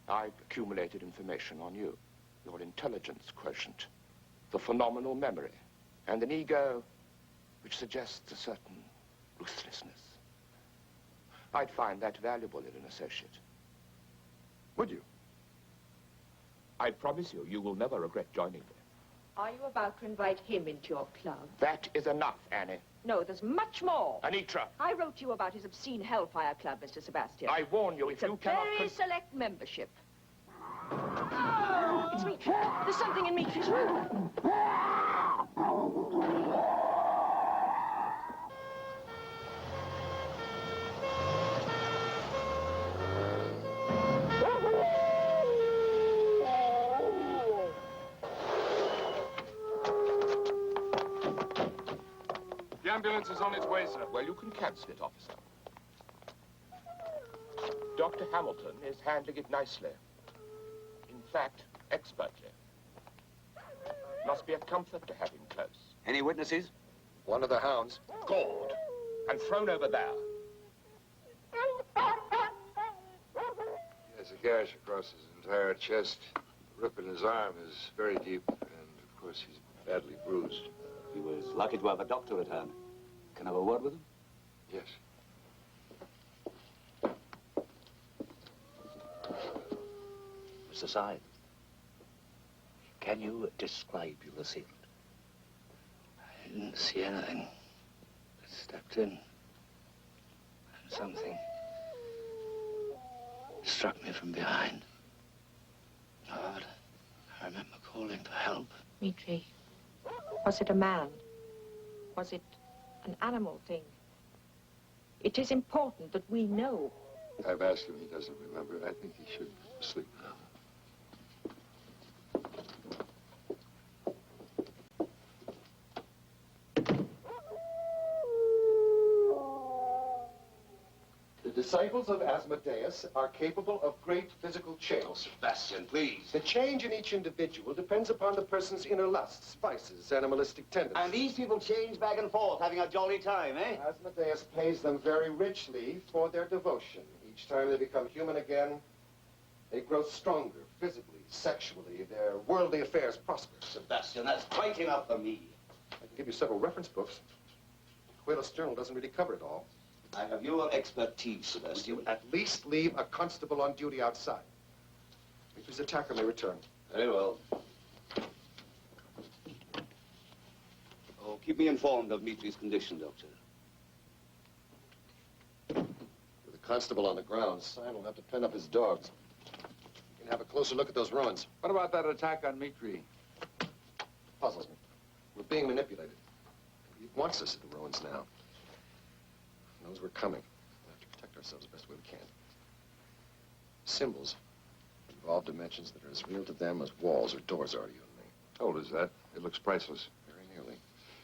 I've accumulated information on you. Your intelligence quotient, the phenomenal memory, and an ego which suggests a certain ruthlessness. I'd find that valuable in an associate. Would you? I promise you, you will never regret joining me. Are you about to invite him into your club? That is enough, Annie. No, there's much more. Anitra! I wrote to you about his obscene Hellfire Club, Mr. Sebastian. I warn you, if you cannot... It's a very select membership. It's Mitri. There's something in Mitri's room. The ambulance is on its way, sir. Well, you can cancel it, officer. Dr. Hamilton is handling it nicely. In fact, expertly. Must be a comfort to have him close. Any witnesses? One of the hounds. Gored. And thrown over there. He has a gash across his entire chest. The rip in his arm is very deep, and of course he's badly bruised. He was lucky to have a doctor at hand. Can I have a word with him? Yes. Mr. Syed, can you describe your assailant? I didn't see anything. I stepped in, and something struck me from behind. Lord, I remember calling for help. Mitri, was it a man? Was it an animal thing? It is important that we know. I've asked him. He doesn't remember. I think he should sleep now. The disciples of Asmodeus are capable of great physical change. Sebastian, please. The change in each individual depends upon the person's inner lusts, vices, animalistic tendencies. And these people change back and forth, having a jolly time, eh? Asmodeus pays them very richly for their devotion. Each time they become human again, they grow stronger, physically, sexually. Their worldly affairs prosper. Sebastian, that's quite enough for me. I can give you several reference books. Quayle's Journal doesn't really cover it all. I have your expertise, Sebastian. At least leave a constable on duty outside. If his attacker may return. Very well. Oh, keep me informed of Mitri's condition, Doctor. With a constable on the ground, Sine will have to pen up his dogs. You can have a closer look at those ruins. What about that attack on Mitri? puzzles me. We're being manipulated. He wants us at the ruins now. He knows we're coming. We have to protect ourselves the best way we can. Symbols involve dimensions that are as real to them as walls or doors are to you and me. Told us that. It looks priceless. Very nearly.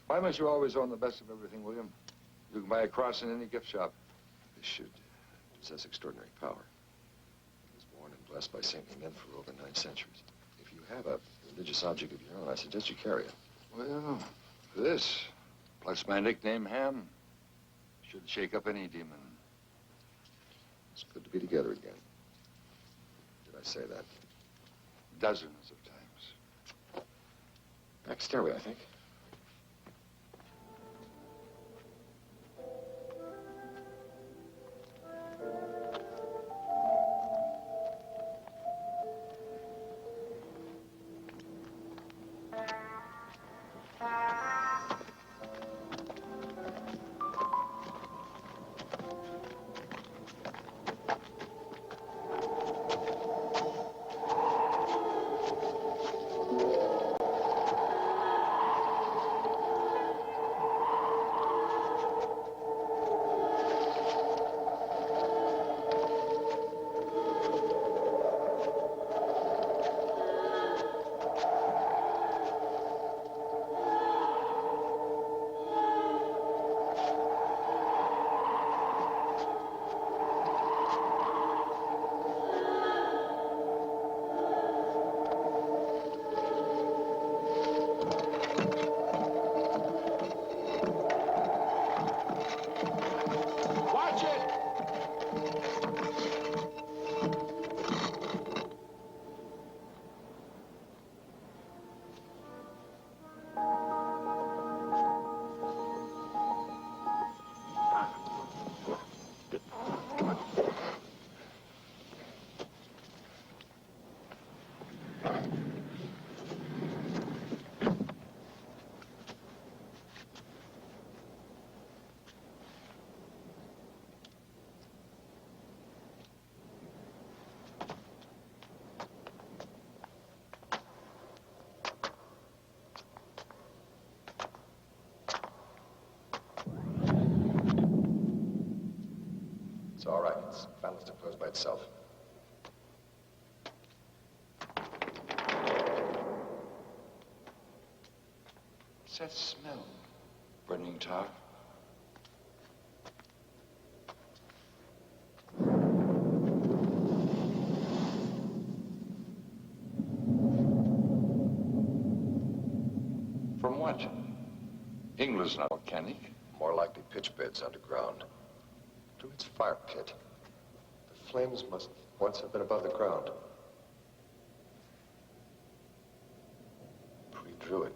Why must you always own the best of everything, William? You can buy a cross in any gift shop. This should possess extraordinary power. It was born and blessed by saintly men for over 9 centuries. If you have a religious object of your own, I suggest you carry it. Well, this, plus my nickname, Ham, should shake up any demon. It's good to be together again. Did I say that? Dozens of times. Back stairway, I think. It's all right. It's balanced and closed by itself. What's that smell? Burning tar? From what? England's not volcanic. More likely pitch beds underground. To its fire pit. The flames must once have been above the ground. Pre-drew it.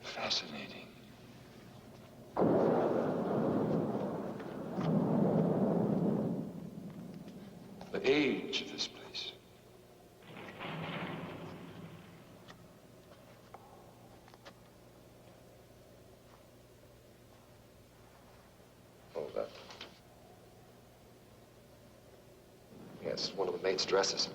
Fascinating. The age of this place. Oh, that. Yes, one of the maid's dresses.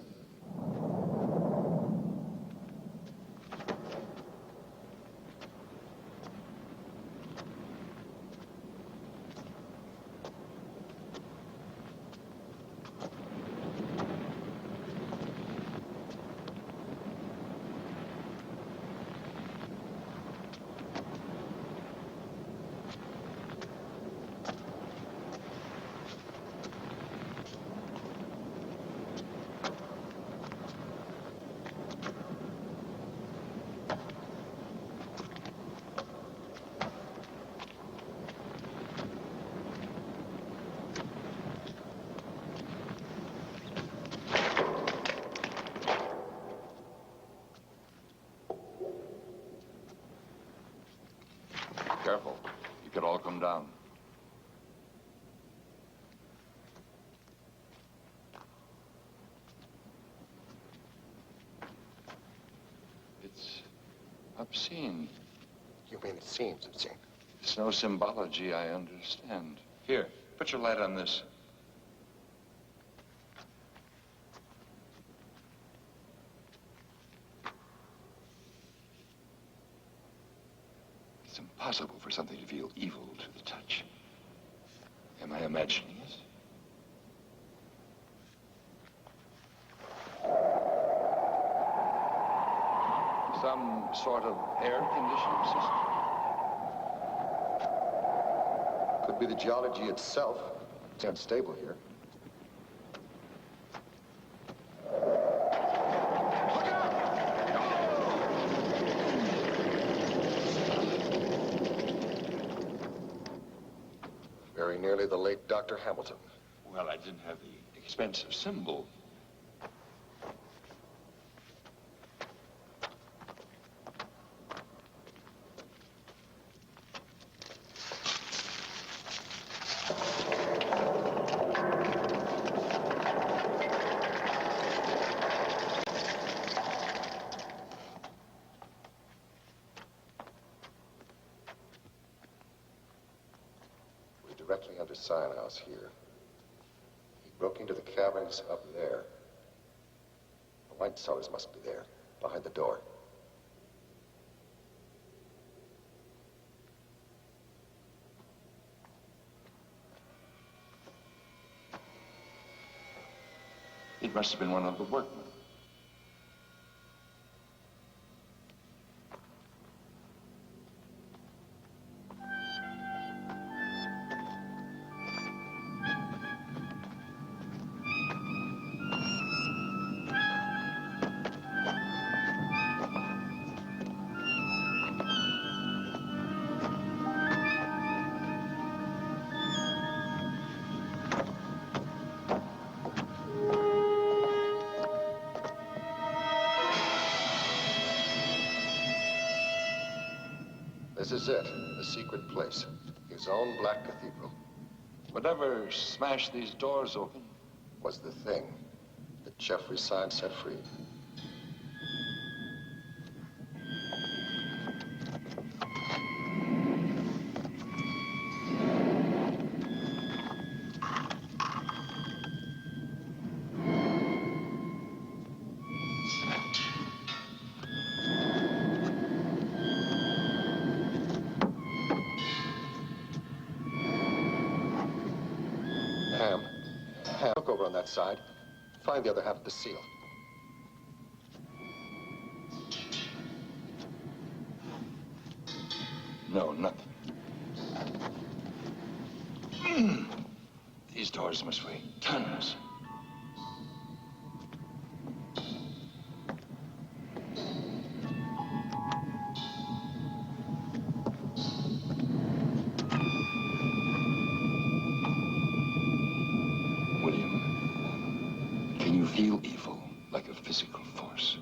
Careful. You could all come down. It's obscene. You mean it seems obscene? It's no symbology I understand. Here, put your light on this. It's impossible for something to feel evil to the touch. Am I imagining it? Some sort of air conditioning system? Could be the geology itself. It's unstable here. Very nearly the late Dr. Hamilton. Well, I didn't have the expensive symbol. Directly under Sion House here. He broke into the caverns up there. The light cellars must be there, behind the door. It must have been one of the workmen. This is it, the secret place. His own Black Cathedral. Whatever smashed these doors open was the thing that Jeffrey Sion set free. Look over on that side. Find the other half of the seal. No, nothing. These doors must weigh tons. William, can you feel evil like a physical force?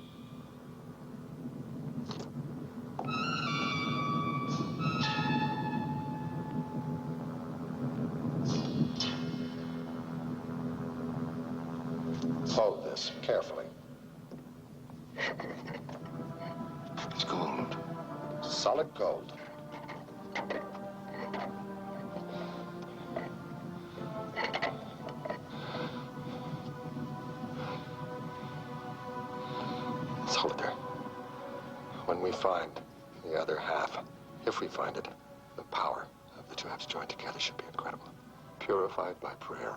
Hold this carefully. It's gold. Solid gold. Let's hold it there. When we find the other half, if we find it, the power of the two halves joined together should be incredible. Purified by prayer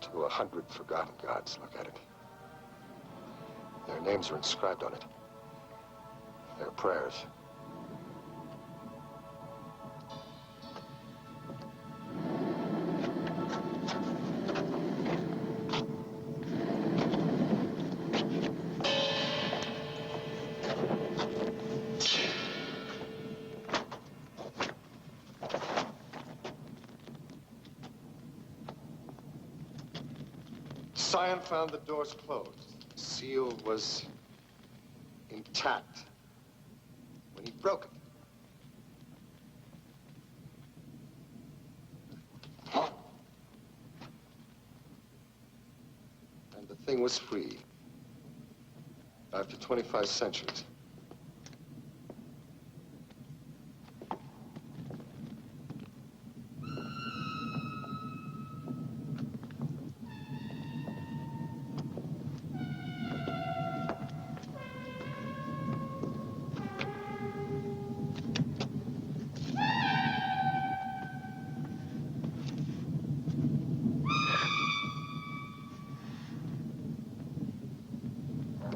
to 100 forgotten gods. Look at it. Their names are inscribed on it. Their prayers. Sion found the doors closed. The seal was intact when he broke it. And the thing was free after 25 centuries.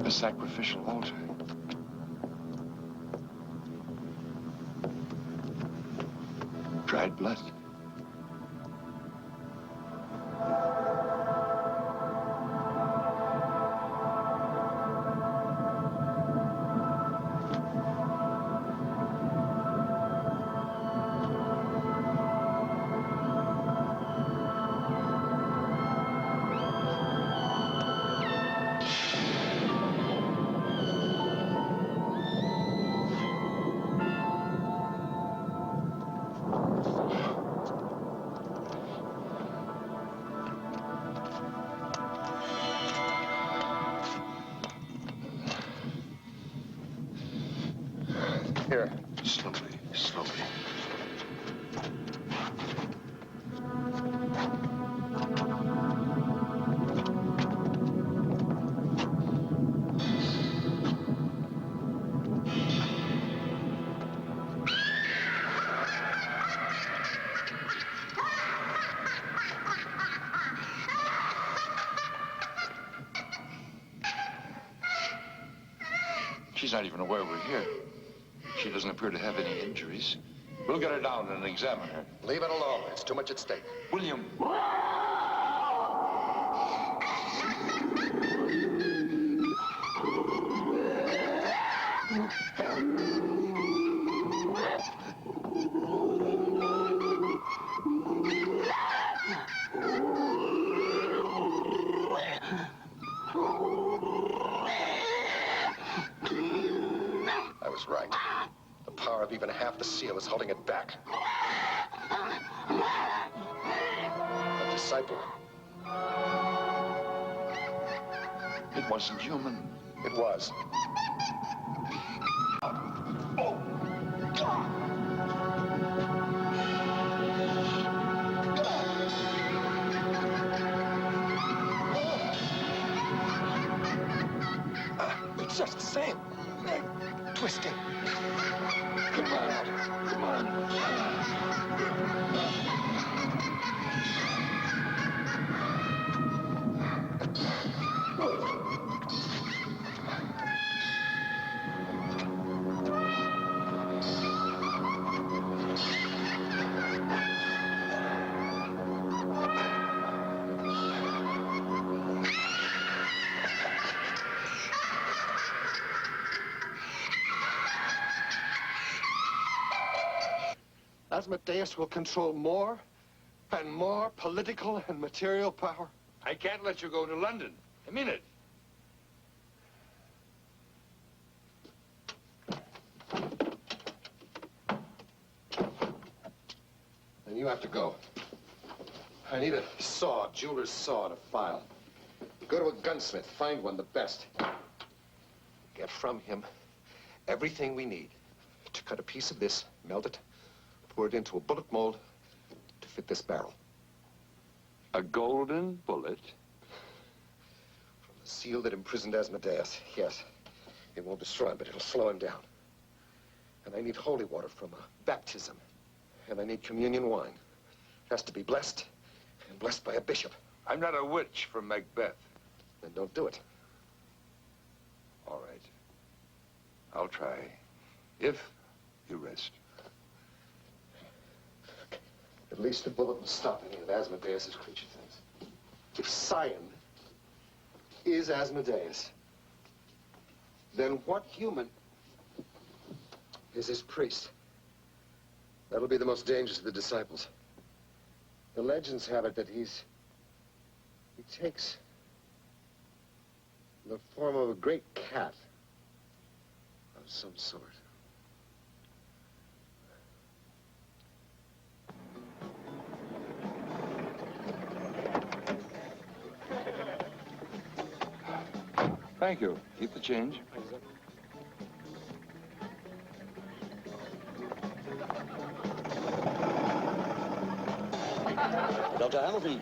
A sacrificial altar. Dried blood. Here. Slowly, slowly. She's not even aware we're here. She doesn't appear to have any injuries. We'll get her down and examine her. Leave it alone. It's too much at stake. William. I was right. The power of even half the seal is holding it back. A disciple. It wasn't human. It was. It's just the same. Twisting. Come on. Come on. Asmodeus will control more and more political and material power. I can't let you go to London. I mean it. Then you have to go. I need a saw, jeweler's saw, to file. Go to a gunsmith, find one, the best. Get from him everything we need to cut a piece of this, melt it, pour it into a bullet mold to fit this barrel. A golden bullet? From the seal that imprisoned Asmodeus, yes. It won't destroy him, but it'll slow him down. And I need holy water from a baptism. And I need communion wine. It has to be blessed, and blessed by a bishop. I'm not a witch from Macbeth. Then don't do it. All right. I'll try. If you rest. At least the bullet will stop any of Asmodeus's creature things. If Sion is Asmodeus, then what human is his priest? That'll be the most dangerous of the disciples. The legends have it that he takes the form of a great cat of some sort. Thank you. Keep the change. Dr. Hamilton,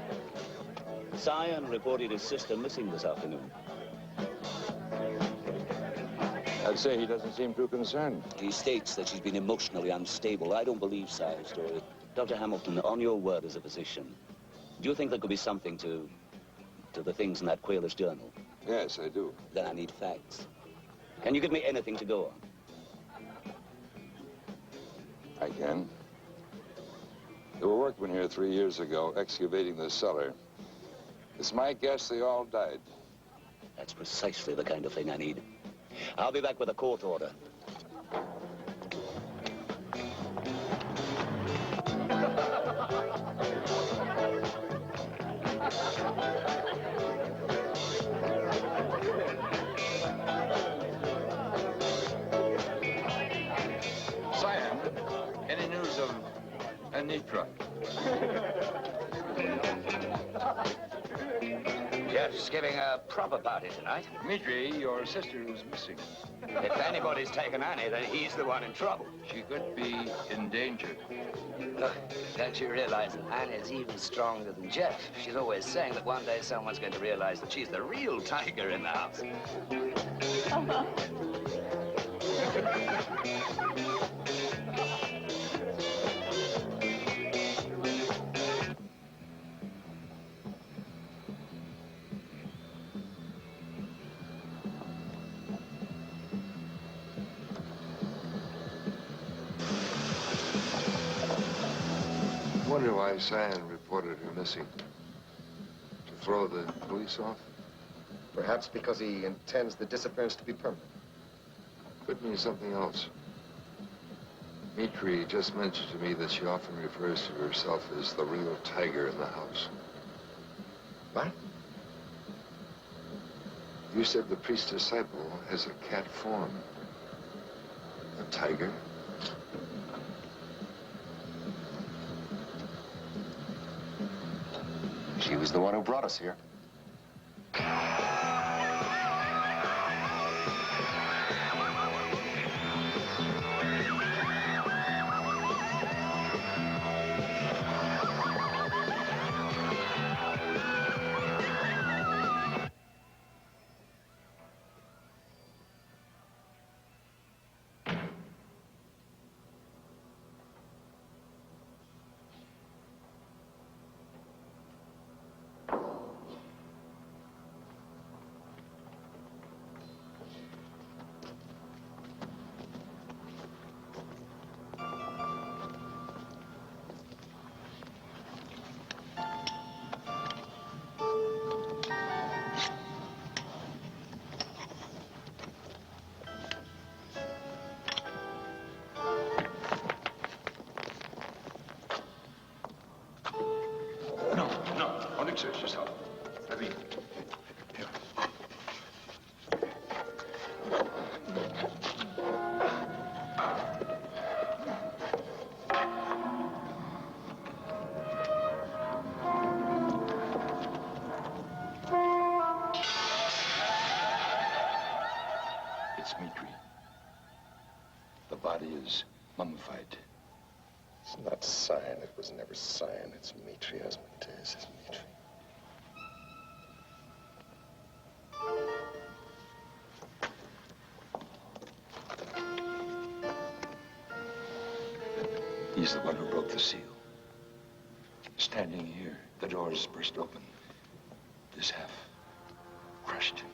Sion reported his sister missing this afternoon. I'd say he doesn't seem too concerned. He states that she's been emotionally unstable. I don't believe Sion's story. Dr. Hamilton, on your word as a physician, do you think there could be something to the things in that Quailish journal? Yes, I do. Then I need facts. Can you give me anything to go on? I can. There were workmen here 3 years ago excavating the cellar. It's my guess they all died. That's precisely the kind of thing I need. I'll be back with a court order. Cyan, any news of Anitra? Jeff's giving a proper party tonight. Dmitri, your sister is missing. If anybody's taken Annie, then he's the one in trouble. She could be endangered. Look, don't you realize that Annie's even stronger than Jeff? She's always saying that one day someone's going to realize that she's the real tiger in the house. I wonder why Cyan reported her missing. To throw the police off? Perhaps because he intends the disappearance to be permanent. Could mean something else. Dmitri just mentioned to me that she often refers to herself as the real tiger in the house. What? You said the priest disciple has a cat form. A tiger? She was the one who brought us here. Don't exert yourself. I mean, here. It's Dmitri. The body is mummified. It's not Cyan. It was never Cyan. It's Dmitri. That's what it is. It's Dmitri. He's the one who broke the seal. Standing here, the doors burst open. This half crushed him.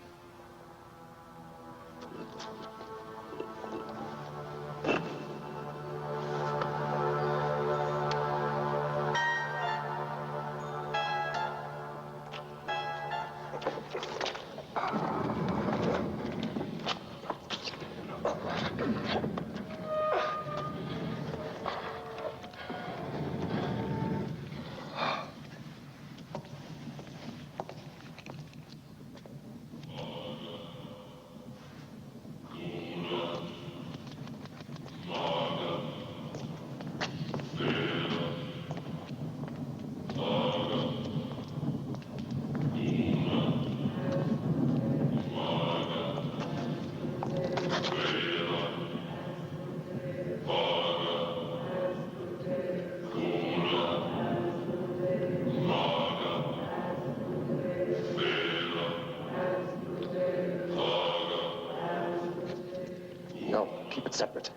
Keep it separate.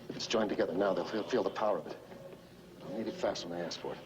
If it's joined together now, they'll feel the power of it. I'll need it fast when I ask for it.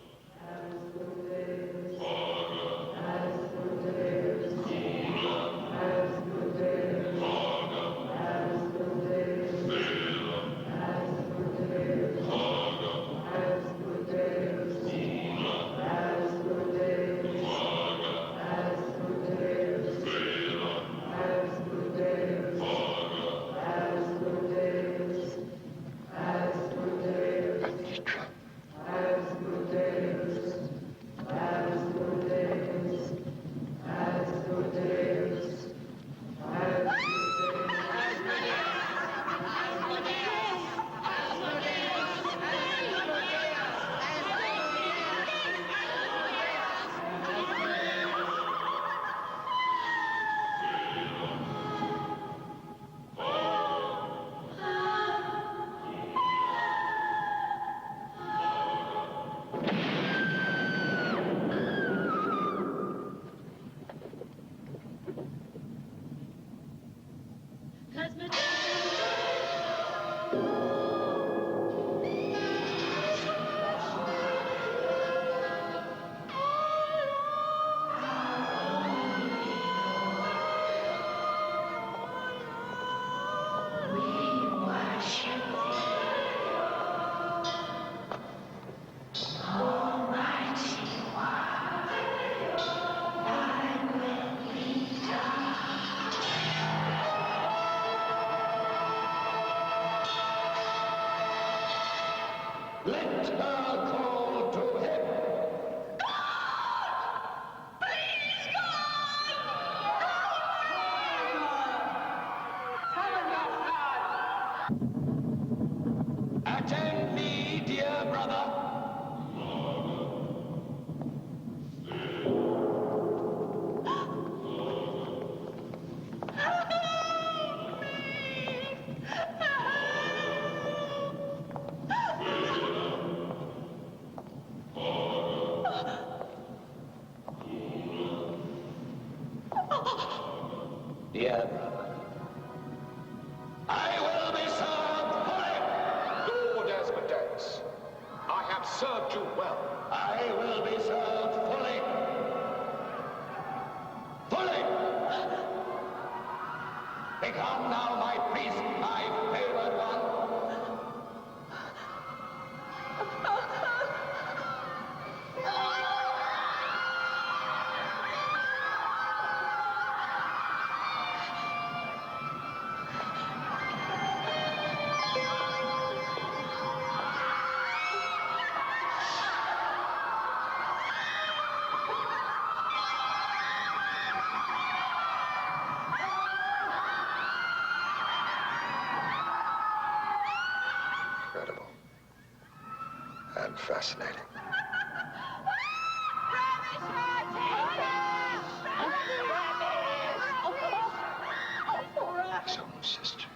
Almighty One, thy will be done. Let her call to him. Attend me, dear brother. Dear brother, I will be served fully. Lord Asmodeus, I have served you well. I will be served fully. Fully. Become now my priest, my favored one. Incredible. And fascinating. His own sister.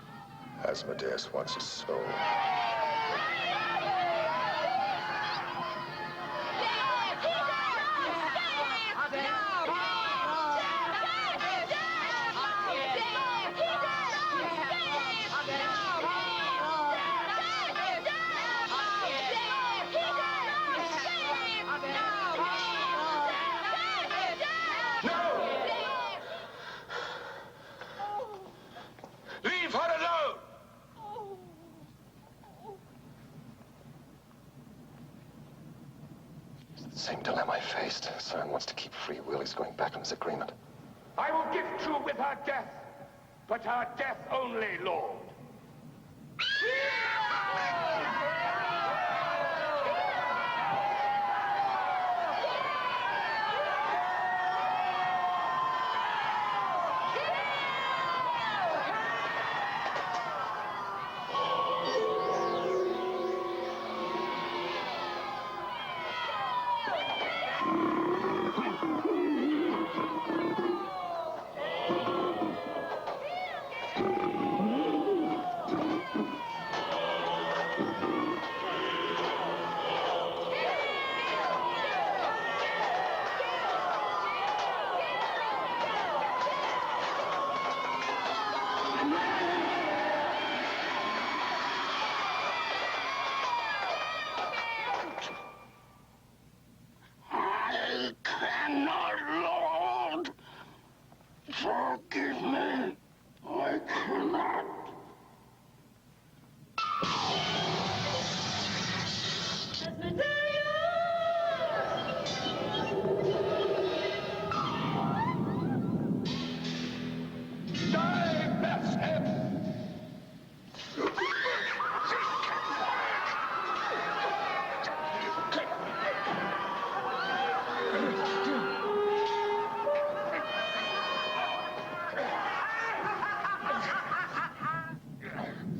Asmodeus wants his soul. Leave her alone! It's the same dilemma I faced. Cern wants to keep free will. He's going back on his agreement. I will gift you with her death, but her death only, Lord. I cannot, Lord. Forgive me. I cannot. Divest him.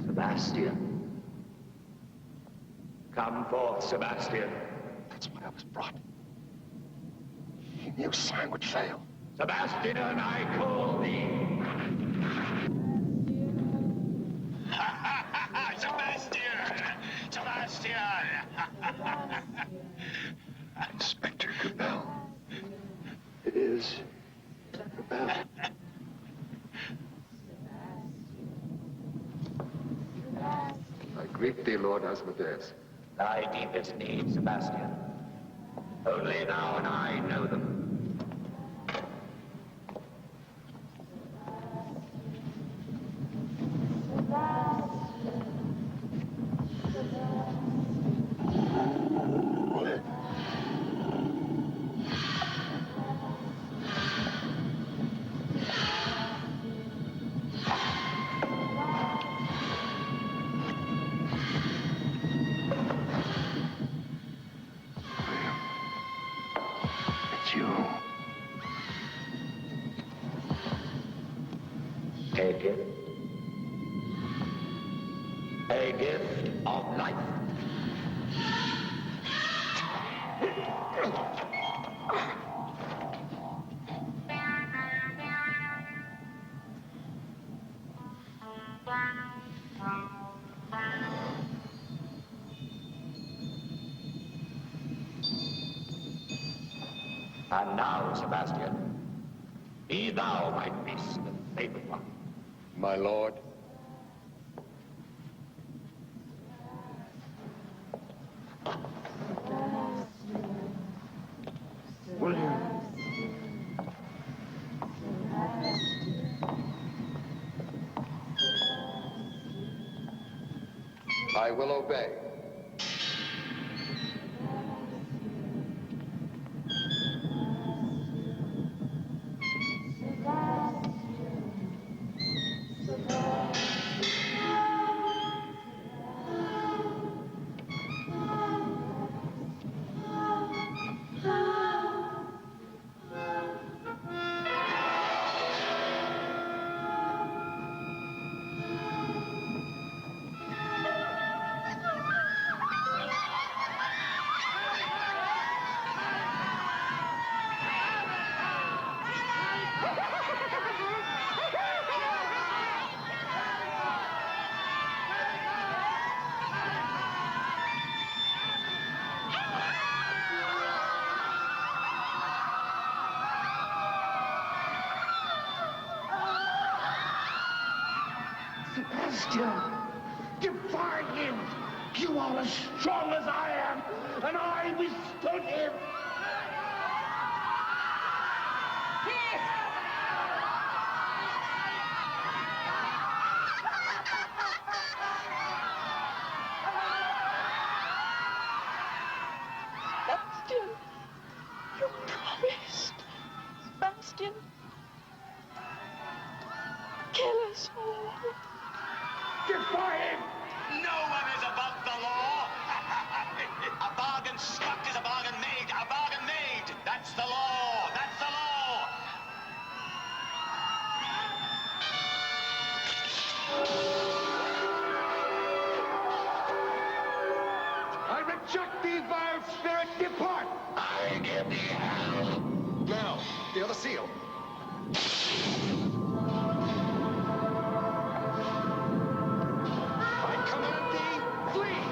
Sebastian. Come forth, Sebastian. That's why I was brought. He knew Cern would fail. Sebastian, I call thee. Sebastian! Sebastian! Inspector Cabell. It is Cabell. I greet thee, Lord Asmodeus. Thy deepest needs, Sebastian. Only thou and I know them. trust you. Take it. A gift of life. And now, Sebastian, be thou my beast and favored one. My lord. William. I will obey. Sebastian, defy him! You are as strong as I am, and I withstood him! Sebastian, you promised. Sebastian, kill us all. Defy him! No one is above the law. A bargain struck is a bargain made. A bargain made. That's the law. That's the law. I reject thee, vile spirit. Depart! I give thee hell. Now, the other seal. I command thee, flee!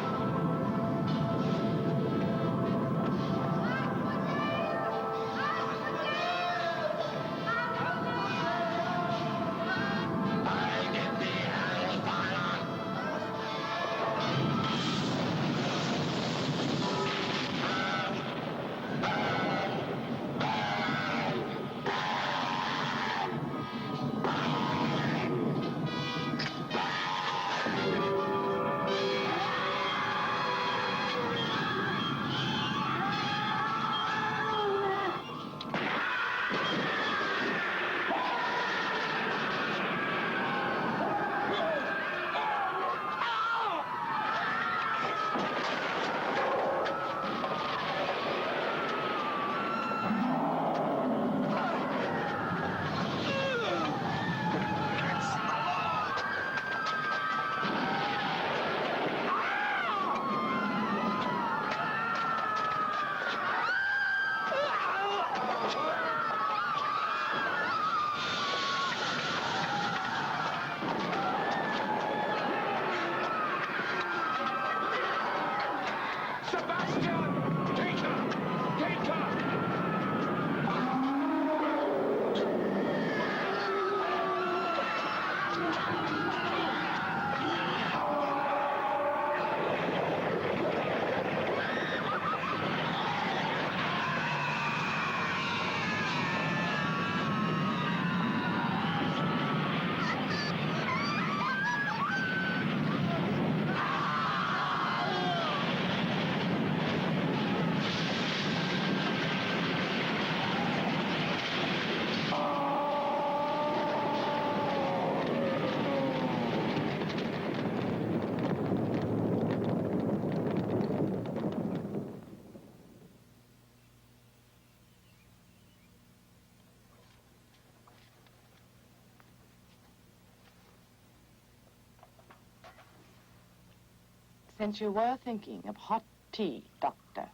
sense you were thinking of hot tea, Doctor.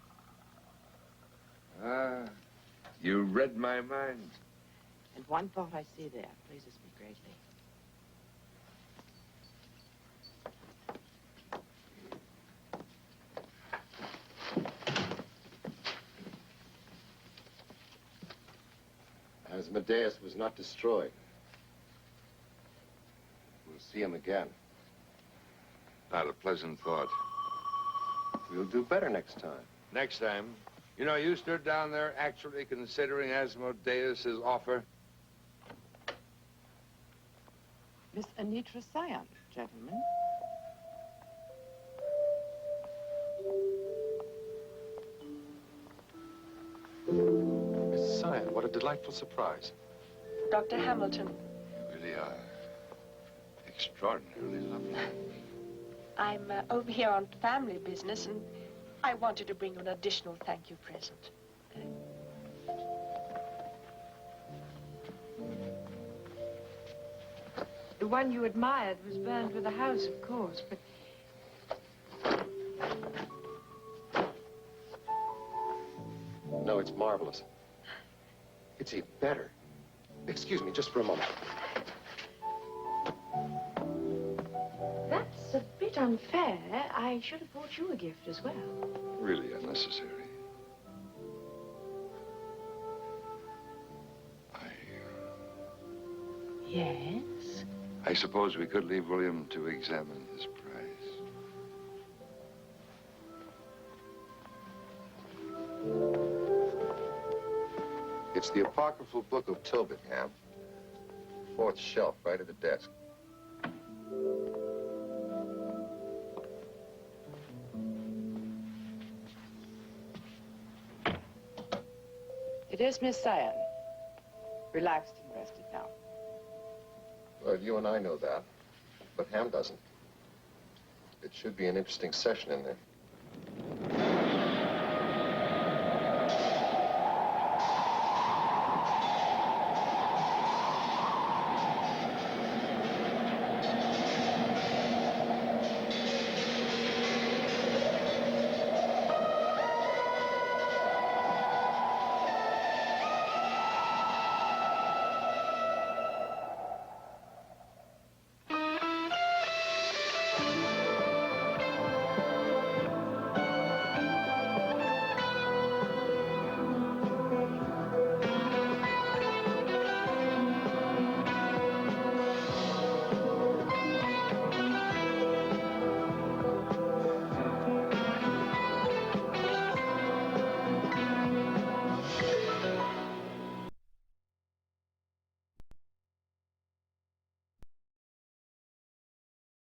Ah, you read my mind. And one thought I see there pleases me greatly. Asmodeus was not destroyed. We'll see him again. Not a pleasant thought. We'll do better next time. Next time. You know, you stood down there actually considering Asmodeus's offer. Miss Anitra Scion, gentlemen. Miss Scion, what a delightful surprise. Dr. Hamilton, You really are extraordinarily lovely. I'm over here on family business, and I wanted to bring you an additional thank you present. The one you admired was burned with the house, of course, but... No, it's marvelous. It's even better. Excuse me, just for a moment. That's a bit unfair. I should have bought you a gift as well. Really unnecessary. Yes? I suppose we could leave William to examine his prize. It's the apocryphal book of Tobit, Ham. Fourth shelf, right at the desk. It is Miss Scion. Relaxed and rested now. Well, you and I know that, but Ham doesn't. It should be an interesting session in there.